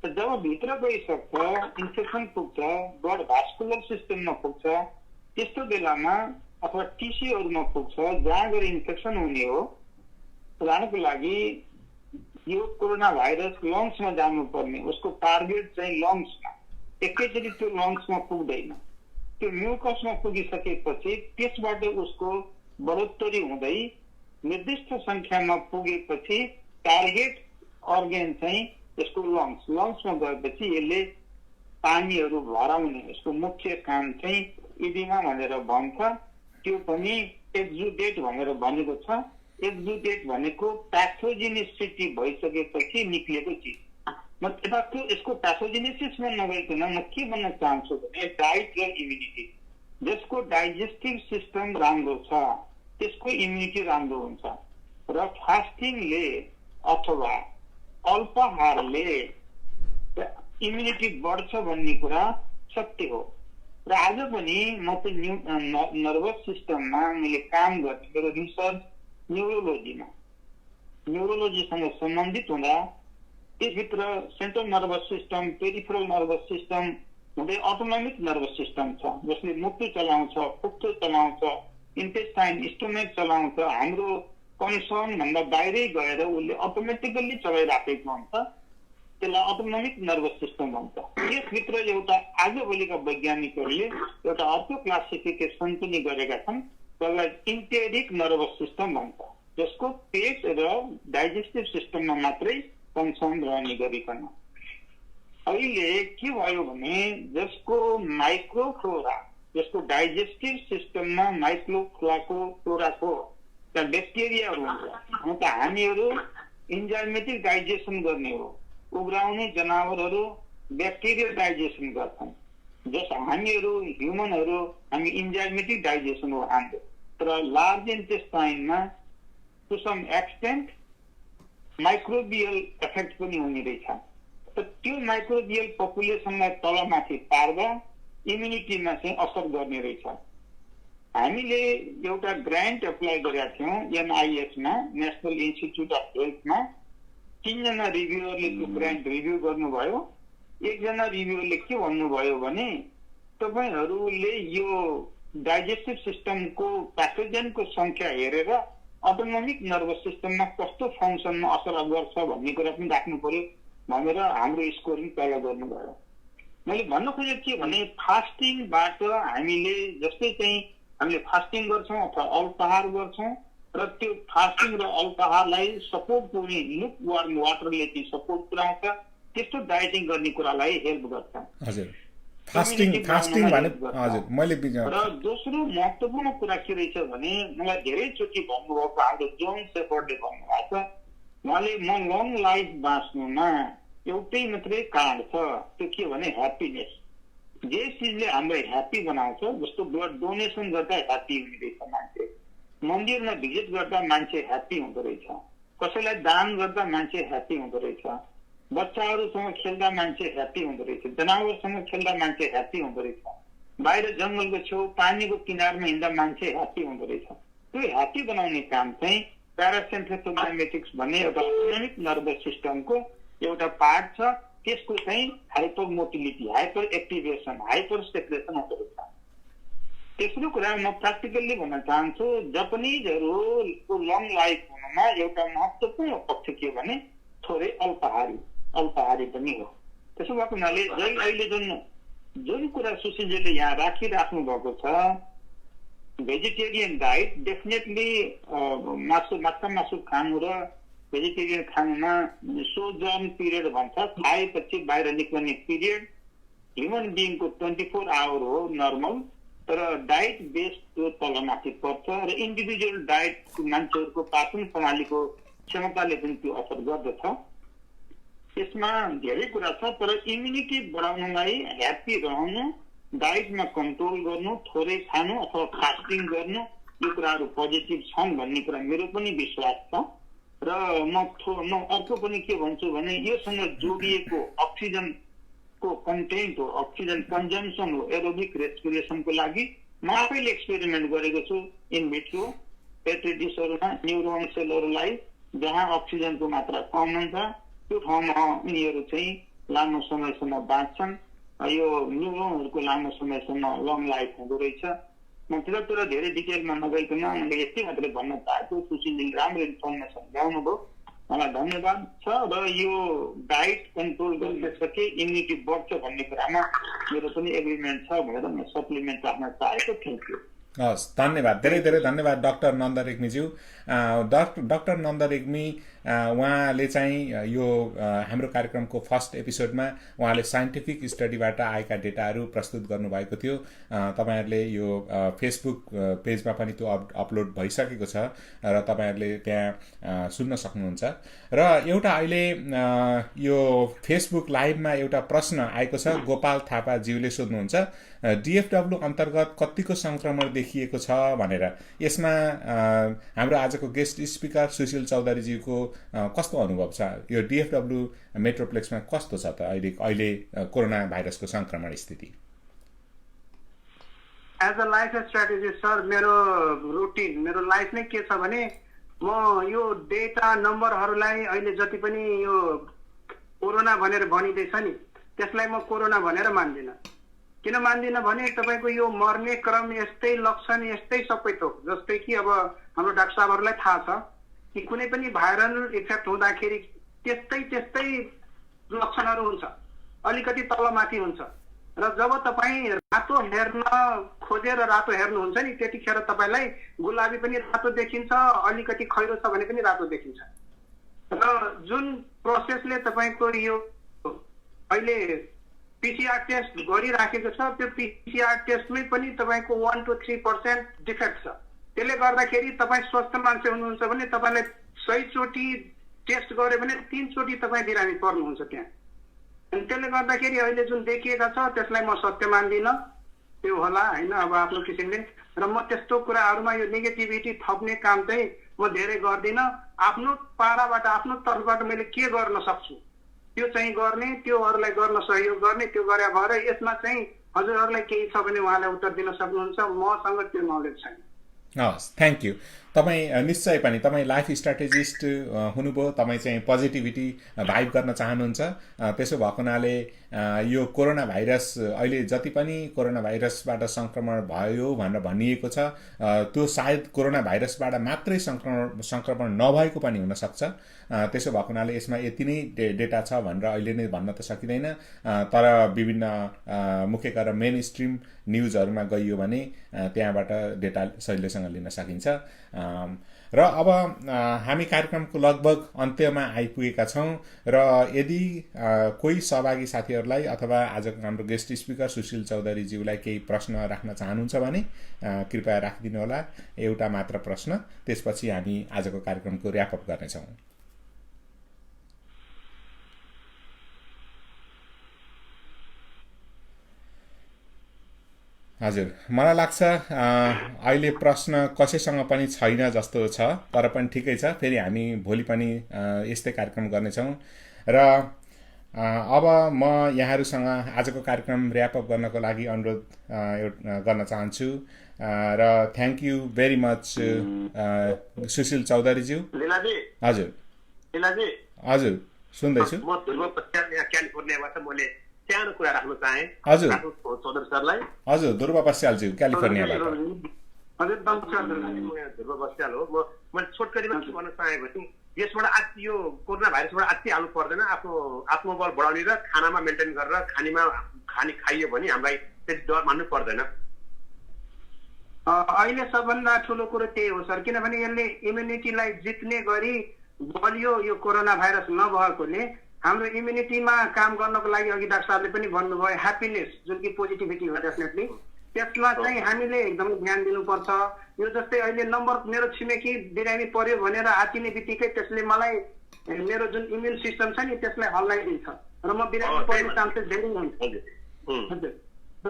जब भित्र गइसक्छ, इन्फेक्सन पुग्छ, ब्लड भास्कुलर सिस्टममा पुग्छ, त्यस्तो बेलामा अथवा टिस्युहरूमा पुग्छ जहाँ गएर इन्फेक्सन हुने हो। उदाहरणको लागि यो कोरोना भाइरस लङ्समा जानुपर्ने, उसको टार्गेट चाहिँ लङ्समा, एकैचोटि त्यो लङ्समा पुग्दैन। त्यो म्युकसमा पुगिसकेपछि त्यसबाट उसको बढोत्तरी हुँदै निर्दिष्ट संख्यामा पुगेपछि टार्गेट अर्गेन चाहिँ यसको लङ्समा गएपछि यसले पानीहरू भराउने, यसको मुख्य काम चाहिँ इडिमा भनेर भन्छ। त्यो पनि एक्जुडेट भनेर भनेको छ। एक्जुडेट भनेको प्याथोजेनिसिटी भइसकेपछि निक्लेको चिज। म यसको प्याथोजेनेसिसमा नगइकन म के भन्न चाहन्छु भने डाइट र इम्युनिटी, जसको डाइजेस्टिभ सिस्टम राम्रो छ त्यसको इम्युनिटी राम्रो हुन्छ। र फास्टिङले अथवा अल्पाहारले इम्युनिटी बढ्छ भन्ने कुरा सत्य हो। र आज पनि म चाहिँ नर्भस सिस्टममा मैले काम गर्ने, मेरो रिसर्च न्युरोलोजीसँग सम्बन्धित हुँदा त्यसभित्र central nervous system, peripheral nervous system हुँदै अटोनोमिक नर्भस सिस्टम छ, जसले मुटु चलाउँछ, फुक्चो चलाउँछ, इन्टेस्टाइन स्टोमेक चलाउँछ। हाम्रो कन्सर्न भन्दा बाहिरै गएर उसले अटोमेटिकल्ली चलाइराखेको हुन्छ, त्यसलाई अटोनोमिक नर्भस सिस्टम भन्छ। यसभित्र एउटा आजभोलिका वैज्ञानिकहरूले एउटा अर्को क्लासिफिकेसन पनि गरेका छन्, त्यसलाई इन्टेरिक नर्भस सिस्टम भन्छ, जसको पेट र डाइजेस्टिभ सिस्टममा मात्रै कन्सर्न रहने गरिकन। अहिले के भयो भने जसको माइक्रोफ्लोरा, जसको डाइजेस्टिभ सिस्टममा माइक्रोफ्लोराको त्यहाँ ब्याक्टेरियाहरू हुन्छ। हामीहरू इन्जाइमेटिक डाइजेसन गर्ने हो, उब्राउने जनावरहरू ब्याक्टेरियल डाइजेसन गर्छन्। जस हामीहरू ह्युमनहरू हामी इन्जाइमेटिक डाइजेसन हो हाम्रो, तर लार्ज इन्टेस्टाइनमा to some extent microbial effect पनि हुने रहेछ। त त्यो माइक्रोबियल पपुलेसनलाई तलमाथि पार्दा इम्युनिटीमा चाहिँ असर गर्ने रहेछ। हामीले एउटा ग्रान्ट एप्लाई गरेका थियौँ एनआइएसमा, नेसनल इन्स्टिच्युट अफ हेल्थमा। 3 जना रिभ्युअरले त्यो ग्रान्ट रिभ्यू गर्नुभयो। 1 जना रिभ्युअरले के भन्नुभयो भने तपाईहरूले यो डाइजेस्टिभ सिस्टमको प्याथोजेनको संख्या हेरेर अटोनोमिक नर्भस सिस्टममा कस्तो फङ्सनमा असर गर्छ भन्ने कुरा पनि राख्नु पर्यो भनेर हाम्रो स्कोरिङ तल गर्नुभयो। मैले भन्नु खोजेको के भने फास्टिङबाट हामीले जस्तै चाहिँ हामीले फास्टिङ गर्छौँ अथवा अल्पाहार गर्छौँ र त्यो फास्टिङ र अल्पाहारलाई सपोर्ट पुर्ने लुक वार्म वाटरले चाहिँ सपोर्ट पुर्याउँछ, त्यस्तो डाइटिङ गर्ने कुरालाई हेल्प गर्छ। हजुर, फास्टिङ भने हजुर मैले र दोस्रो महत्त्वपूर्ण कुरा के रहेछ भने मलाई धेरैचोटि भन्नुभएको हाम्रो जोन सेफर्डले भन्नुभएको छ, उहाँले म लङ लाइफ बाँच्नुमा एउटै मात्रै कारण छ, त्यो के भने ह्याप्पिनेस। जे चिजले हामीलाई ह्याप्पी बनाउँछ, जस्तो ब्लड डोनेसन गर्दा ह्याप्पी हुने रहेछ मान्छे, मन्दिरमा भिजिट गर्दा मान्छे ह्याप्पी हुँदो रहेछ, कसैलाई दान गर्दा मान्छे ह्याप्पी हुँदो रहेछ, बच्चाहरूसँग खेल्दा मान्छे ह्याप्पी हुँदो रहेछ, जनावरसँग खेल्दा मान्छे ह्याप्पी हुँदो रहेछ, बाहिर जङ्गलको छेउ पानीको किनारमा हिँड्दा मान्छे ह्याप्पी हुँदो रहेछ। त्यो ह्याप्पी बनाउने काम चाहिँ प्यारासिम्पथेटिक्स भन्ने एउटा अटोनोमिक नर्भस सिस्टमको एउटा पार्ट छ। त्यसको चाहिँ hyper motility, hyper activation, hyper secretion हुँदो रहेछ। तेस्रो कुरा म प्र्याक्टिकल्ली भन्न चाहन्छु, जापानिजहरूको लङ लाइफ हुनुमा एउटा महत्त्वपूर्ण पक्ष के भने थोरै अल्पाहारी पनि हो। त्यसो भएको हुनाले अहिले जुन कुरा सुशीलजीले यहाँ राखिराख्नु भएको छ, भेजिटेरियन डाइट डेफिनेटली माछा मासु खानु र भेजिटेरियन खानुमा सोजर्न पिरियड भन्छ, खाएपछि बाहिर निक्लने पिरियड ह्युमन बिङको 24 आवर हो नर्मल, तर डाइट बेस्ड त्यो तलमाथि पर्छ र इन्डिभिजुअल डाइट मान्छेहरूको पाचन प्रणालीको क्षमताले पनि त्यो असर गर्दछ। यसमा धेरै कुरा छ, तर इम्युनिटी बढाउनलाई ह्याप्पी रहनु, डाइटमा कन्ट्रोल गर्नु, थोरै खानु अथवा फास्टिङ गर्नु, यो कुराहरू पोजिटिभ छन् भन्ने कुरा मेरो पनि विश्वास छ। र म अर्को पनि के भन्छु भने योसँग जोडिएको अक्सिजनको कन्टेन्ट हो, अक्सिजन कन्जम्सन हो, एरोबिक रेस्पिरेसनको लागि म आफैले एक्सपेरिमेन्ट गरेको छु इन भिट्रो पेट्री डिसहरूमा। न्युरोन सेलहरूलाई जहाँ अक्सिजनको मात्रा कम हुन्छ त्यो ठाउँमा उनीहरू चाहिँ लामो समयसम्म बाँच्छन्। यो न्युरोनहरूको लामो समयसम्म लङ लाइफ हुँदो रहेछ। म त्यतातिर धेरै डिटेलमा नगइकन मैले यति मात्रै भन्न चाहेको। सुशीलले राम्रो इन्फर्मेसन ल्याउनु भयो, मलाई धन्यवाद छ। र यो डाइट कन्ट्रोल गर्न सके इम्युनिटी बढ्छ भन्ने कुरामा मेरो पनि एग्रिमेन्ट छ भनेर म सप्लिमेन्ट राख्न चाहेको थिएँ। हस्, धन्यवाद, धेरै धेरै धन्यवाद डाक्टर नन्द रेग्मीज्यू। डाक्टर नन्द रेग्मी उहाँले चाहिँ यो हाम्रो कार्यक्रमको फर्स्ट एपिसोडमा उहाँले साइन्टिफिक स्टडीबाट आएका डेटाहरू प्रस्तुत गर्नुभएको थियो। तपाईँहरूले यो फेसबुक पेजमा पनि त्यो अपलोड भइसकेको छ र तपाईँहरूले त्यहाँ सुन्न सक्नुहुन्छ। र एउटा अहिले यो फेसबुक लाइभमा एउटा प्रश्न आएको छ, गोपाल थापाज्यूले सोध्नुहुन्छ, डिएफडब्ल्यू अन्तर्गत कतिको सङ्क्रमण देखिएको छ भनेर। यसमा हाम्रो आजको गेस्ट स्पिकर सुशील चौधरीज्यूको कस्तो अनुभव छ? यो डिएफडब्ल्यू मेट्रोप्लेक्समा कस्तो छ त अहिले कोरोना भाइरसको सङ्क्रमण स्थिति? As a life strategist sir, मेरो लाइफ नै के छ भने म यो डेटा नम्बरहरूलाई अहिले जति पनि यो कोरोना भनेर भनिँदैछ नि त्यसलाई म कोरोना भनेर मान्दिनँ। किन मान्दिनँ भने तपाईँको यो मर्ने क्रम यस्तै, लक्षण यस्तै सबै थोक। जस्तै कि अब हाम्रो डाक्टर साहबहरूलाई थाहा छ कि कुनै पनि भाइरल इफेक्ट हुँदाखेरि त्यस्तै लक्षणहरू हुन्छ, अलिकति तलमाथि हुन्छ। र जब तपाईँ रातो हेर्न खोजेर रातो हेर्नुहुन्छ नि त्यतिखेर तपाईँलाई गुलाबी पनि रातो देखिन्छ, अलिकति खैरो छ भने पनि रातो देखिन्छ। र जुन प्रोसेसले तपाईँको यो अहिले पिसिआर टेस्ट गरिराखेको छ त्यो पिसिआर टेस्टमै पनि तपाईँको 1 to 3% डिफेक्ट छ। त्यसले गर्दाखेरि तपाईँ स्वस्थ मान्छे हुनुहुन्छ भने तपाईँलाई 100 चोटि टेस्ट गर्यो भने 3 चोटि तपाईँ बिरामी पर्नुहुन्छ त्यहाँ। अनि त्यसले गर्दाखेरि अहिले जुन देखिएका छ त्यसलाई म सत्य मान्दिनँ, त्यो होला होइन अब आफ्नो किसिमले। र म त्यस्तो कुराहरूमा यो नेगेटिभिटी थप्ने काम चाहिँ म धेरै गर्दिनँ। आफ्नो पाराबाट आफ्नो तर्फबाट मैले के गर्न सक्छु त्यो चाहिँ गर्ने, त्यो अरूलाई गर्न सहयोग गर्ने, त्यो गरे भएर यसमा चाहिँ हजुरहरूलाई केही छ भने उहाँलाई उत्तर दिन सक्नुहुन्छ। मसँग त्यो नलेज छैन। हस्, थ्याङ्क यू। तपाईँ निश्चय पनि तपाईँ लाइफ स्ट्राटेजिस्ट हुनुभयो, तपाईँ चाहिँ पोजिटिभिटी भाइब गर्न चाहनुहुन्छ। त्यसो भएको हुनाले यो कोरोना भाइरस अहिले जति पनि कोरोना भाइरसबाट सङ्क्रमण भयो भनेर भनिएको छ त्यो सायद कोरोना भाइरसबाट मात्रै सङ्क्रमण नभएको पनि हुनसक्छ। त्यसो भएको हुनाले यसमा यति नै डेटा छ भनेर अहिले नै भन्न त सकिँदैन, तर विभिन्न मुख्य गरेर मेन स्ट्रिम न्युजहरूमा गइयो भने त्यहाँबाट डेटा सजिलैसँग लिन सकिन्छ। र अब हामी कार्यक्रमको लगभग अन्त्यमा आइपुगेका छौँ र यदि कोही सहभागी साथीहरूलाई अथवा आजको हाम्रो गेस्ट स्पिकर सुशील चौधरीज्यूलाई केही प्रश्न राख्न चाहनुहुन्छ भने कृपया राखिदिनु होला। एउटा मात्र प्रश्न, त्यसपछि हामी आजको कार्यक्रमको ऱ्यापअप गर्नेछौँ। हजुर, मलाई लाग्छ अहिले प्रश्न कसैसँग पनि छैन जस्तो छ, तर पनि ठिकै छ, फेरि हामी भोलि पनि यस्तै कार्यक्रम गर्नेछौँ। र अब म यहाँहरूसँग आजको कार्यक्रम ऱ्यापअप गर्नको लागि अनुरोध गर्न चाहन्छु र thank you very much Sushil चौधरीज्यू। हजुर हजुर सुन्दैछु। म ध्रुव पश्चात यहाँ क्यालिफोर्नियाबाट मैले सानो कुरा राख्न चाहे। हजुर चौधरी सरलाई। हजुर, ध्रुव पश्चालज्यू क्यालिफोर्नियाबाट। हजुर ध्रुव पश्चाल हो। मैले छोटकरीमा के भन्न चाहेँ भने यसबाट अति यो कोरोना भाइरसबाट अति हाल्नु पर्दैन। आफ्नो आत्मबल बढाउने र खानामा मेन्टेन गरेर खाइयो भने हामीलाई त्यति डर मान्नु पर्दैन। अहिले सबभन्दा ठुलो कुरो त्यही हो सर, किनभने यसले इम्युनिटीलाई जित्ने गरी बलियो यो कोरोना भाइरस नभएकोले हाम्रो इम्युनिटीमा काम गर्नको लागि अघि डाक्टर साहबले पनि भन्नुभयो ह्याप्पिनेस जुन कि पोजिटिभिटी हो डेफिनेटली, त्यसमा चाहिँ हामीले एकदमै ध्यान दिनुपर्छ। यो जस्तै अहिले नम्बर मेरो छिमेकी बिरामी पर्यो भनेर आतिने बित्तिकै त्यसले मलाई मेरो जुन इम्युन सिस्टम छ नि त्यसलाई हल्लाइदिन्छ र म बिरामी पर्ने चान्सेस धेरै हुन्छ। हजुर,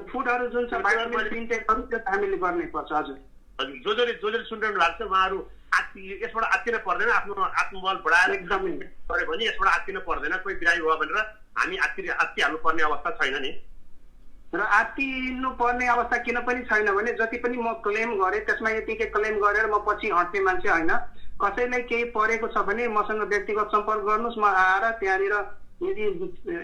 फुडहरू जुन छ भाइटामिन इन्टेकहरू त्यो हामीले गर्नै पर्छ। हजुर हजुर, जसले सुनिरहनु भएको छ उहाँहरू यसबाट आत्तिन पर्दैन। आफ्नो आत्मबल बढाएर एकदमै गर्यो भने यसबाट आत्तिन पर्दैन। कोही बिरामी भयो भनेर हामी आत्तिहाल्नु पर्ने अवस्था छैन नि। र आत्तिनु पर्ने अवस्था किन पनि छैन भने जति पनि म क्लेम गरेँ त्यसमा यतिकै क्लेम गरेर म पछि हट्ने मान्छे होइन। कसैलाई केही परेको छ भने मसँग व्यक्तिगत सम्पर्क गर्नुहोस्, म आएर त्यहाँनिर यदि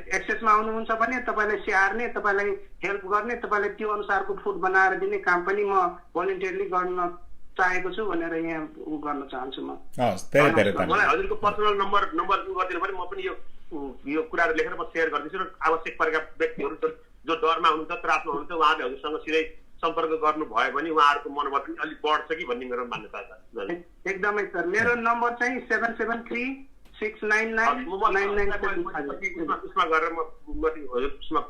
एक्सेसमा आउनुहुन्छ भने तपाईँलाई स्याहार्ने, तपाईँलाई हेल्प गर्ने, तपाईँलाई त्यो अनुसारको फुड बनाएर दिने काम पनि म भोलिन्टियरली गर्न चाहेको छु भनेर यहाँ गर्न चाहन्छु। म मलाई हजुरको पर्सनल नम्बर गरिदिनु भने म पनि यो कुराहरू लेखेर म सेयर गर्दैछु र आवश्यक परेका व्यक्तिहरू जो डरमा हुनुहुन्छ त्रासमा हुनुहुन्छ उहाँले हजुरसँग सिधै सम्पर्क गर्नुभयो भने उहाँहरूको मनोबल पनि अलिक बढ्छ कि भन्ने मेरो मान्यता छ। एकदमै सर, मेरो नम्बर चाहिँ 7736999977। उसमा गरेर म हजुर उसमा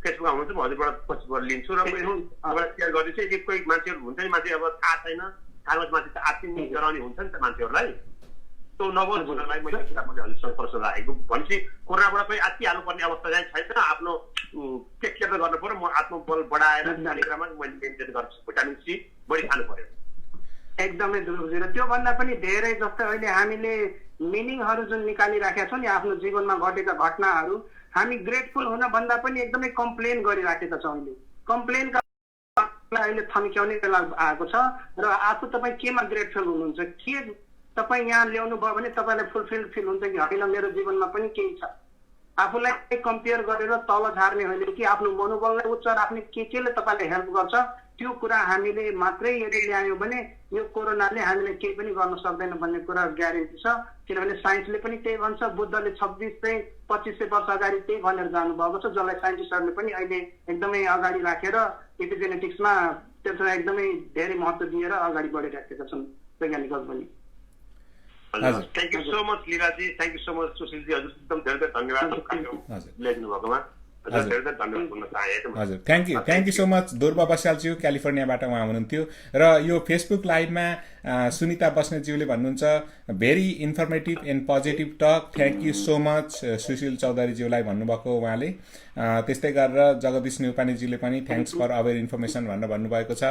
फेसबुकमा हुनुहुन्छ म हजुरबाट पछि गएर लिन्छु र तपाईँलाई सेयर गरिदिन्छु। यदि कोही मान्छेहरू हुन्छ नि, मान्छे अब थाहा छैन, थाहा मान्छे त आत्तिने गराउने हुन्छ नि त मान्छेहरूलाई, त्यो नबोध हुनलाई मैले हजुरसँग प्रश्न राखेको। भनेपछि कोरोनाबाट कोही आत्तिहाल्नुपर्ने अवस्था चाहिँ छैन। आफ्नो टेक केयर गर्नु पर्यो। म आत्मबल बढाएर खानेकुरामा मैले मेन्टेन गर्छु। भिटामिन सी बढी खानु पर्यो। एकदमै ध्रुवजी, र त्योभन्दा पनि धेरै जस्तै अहिले हामीले मिनिङहरू जुन निकालिराखेका छौँ नि आफ्नो जीवनमा घटेका घटनाहरू, हामी ग्रेटफुल हुन भन्दा पनि एकदमै कम्प्लेन गरिराखेका छौँ। अहिले कम्प्लेनका अहिले थन्क्याउने बेला आएको छ र आफू तपाईँ केमा ग्रेटफुल हुनुहुन्छ, के तपाईँ यहाँ ल्याउनु भयो भने तपाईँलाई फुलफिल फिल हुन्छ कि होइन मेरो जीवनमा पनि केही छ। आफूलाई कम्पेयर गरेर तल झार्ने होइन कि आफ्नो मनोबललाई उच्च राख्ने केले तपाईँलाई हेल्प गर्छ त्यो कुरा हामीले मात्रै यदि ल्यायौँ भने यो कोरोनाले हामीले केही पनि गर्न सक्दैन भन्ने कुरा ग्यारेन्टी छ। किनभने साइन्सले पनि त्यही भन्छ, बुद्धले 2500 वर्ष अगाडि त्यही भनेर जानुभएको छ, जसलाई साइन्टिस्टहरूले पनि अहिले एकदमै अगाडि राखेर एपिजेनेटिक्समा त्यसलाई एकदमै धेरै महत्त्व दिएर अगाडि बढिराखेका छन् वैज्ञानिकहरू पनि। Thank you so much Leelaji, thank you so much Sushilji, हजुर एकदम धेरै धेरै धन्यवाद लेख्नु भएकोमा। धेरै धेरै धन्यवाद भन्न चाहे। हजुर, thank you so much Dhruv बस्यालज्यू, क्यालिफोर्नियाबाट उहाँ हुनुहुन्थ्यो। र यो फेसबुक लाइभमा सुनिता बस्नेतज्यूले भन्नुहुन्छ very informative and positive talk, thank you so much Sushil चौधरीज्यूलाई भन्नुभएको उहाँले। त्यस्तै गरेर जगदीश न्यौपानेज्यूले पनि थ्याङ्क्स फर अवेर इन्फर्मेसन भनेर भन्नुभएको छ।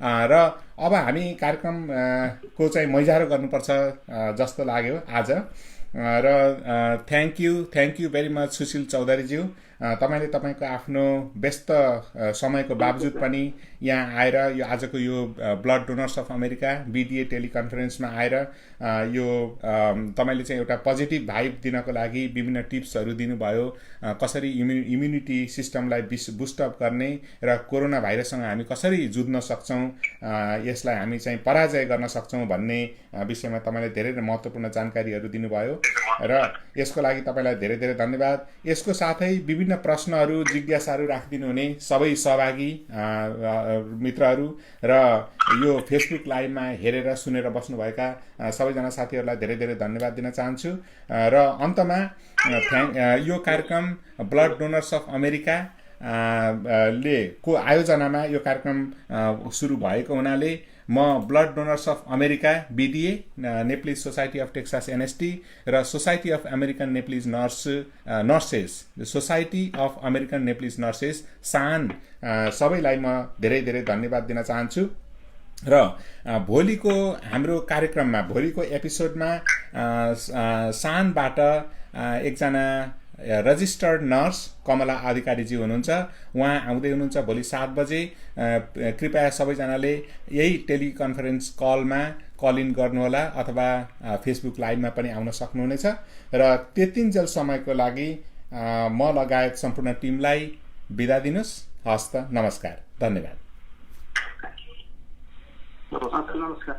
र अब हामी कार्यक्रमको चाहिँ मैजारो गर्नुपर्छ जस्तो लाग्यो आज। र thank you very much Sushil चौधरीज्यू, तपाईँले तपाईँको आफ्नो व्यस्त समयको बावजुद पनि यहाँ आएर यो आजको यो blood donors of America BDA टेलिकन्फरेन्समा आएर यो तपाईँले चाहिँ एउटा पोजिटिभ भाइब दिनको लागि विभिन्न टिप्सहरू दिनुभयो, कसरी इम्युनिटी सिस्टमलाई बुस्टअप गर्ने र कोरोना भाइरससँग हामी कसरी जुझ्न सक्छौँ, यसलाई हामी चाहिँ पराजय गर्न सक्छौँ भन्ने विषयमा तपाईँले धेरै महत्त्वपूर्ण जानकारीहरू दिनुभयो र यसको लागि तपाईँलाई धेरै धेरै धन्यवाद। यसको साथै विभिन्न प्रश्नहरू जिज्ञासाहरू राखिदिनु हुने सबै सहभागी मित्रहरू र यो फेसबुक लाइभमा हेरेर सुनेर बस्नुभएका सबैजना साथीहरूलाई धेरै धेरै धन्यवाद दिन चाहन्छु। र अन्तमा यो कार्यक्रम ब्लड डोनर्स अफ अमेरिका को आयोजनामा यो कार्यक्रम सुरु भएको हुनाले म blood donors of America BDA, Nepalese society of Texas NST र society of American Nepalese nurses society of American Nepalese nurses SAN सबैलाई म धेरै धेरै धन्यवाद दिन चाहन्छु। र भोलिको हाम्रो कार्यक्रममा भोलिको एपिसोडमा SANबाट एकजना रजिस्टर्ड नर्स कमला अधिकारीजी हुनुहुन्छ, उहाँ आउँदै हुनुहुन्छ भोलि 7 बजे। कृपया सबैजनाले यही टेलिकन्फरेन्स कलमा कल इन गर्नुहोला अथवा फेसबुक लाइभमा पनि आउन सक्नुहुनेछ। र त्यतिन्जेल समयको लागि म लगायत सम्पूर्ण टिमलाई बिदा दिनुहोस्। हस्त, नमस्कार, धन्यवाद। नमस्कार।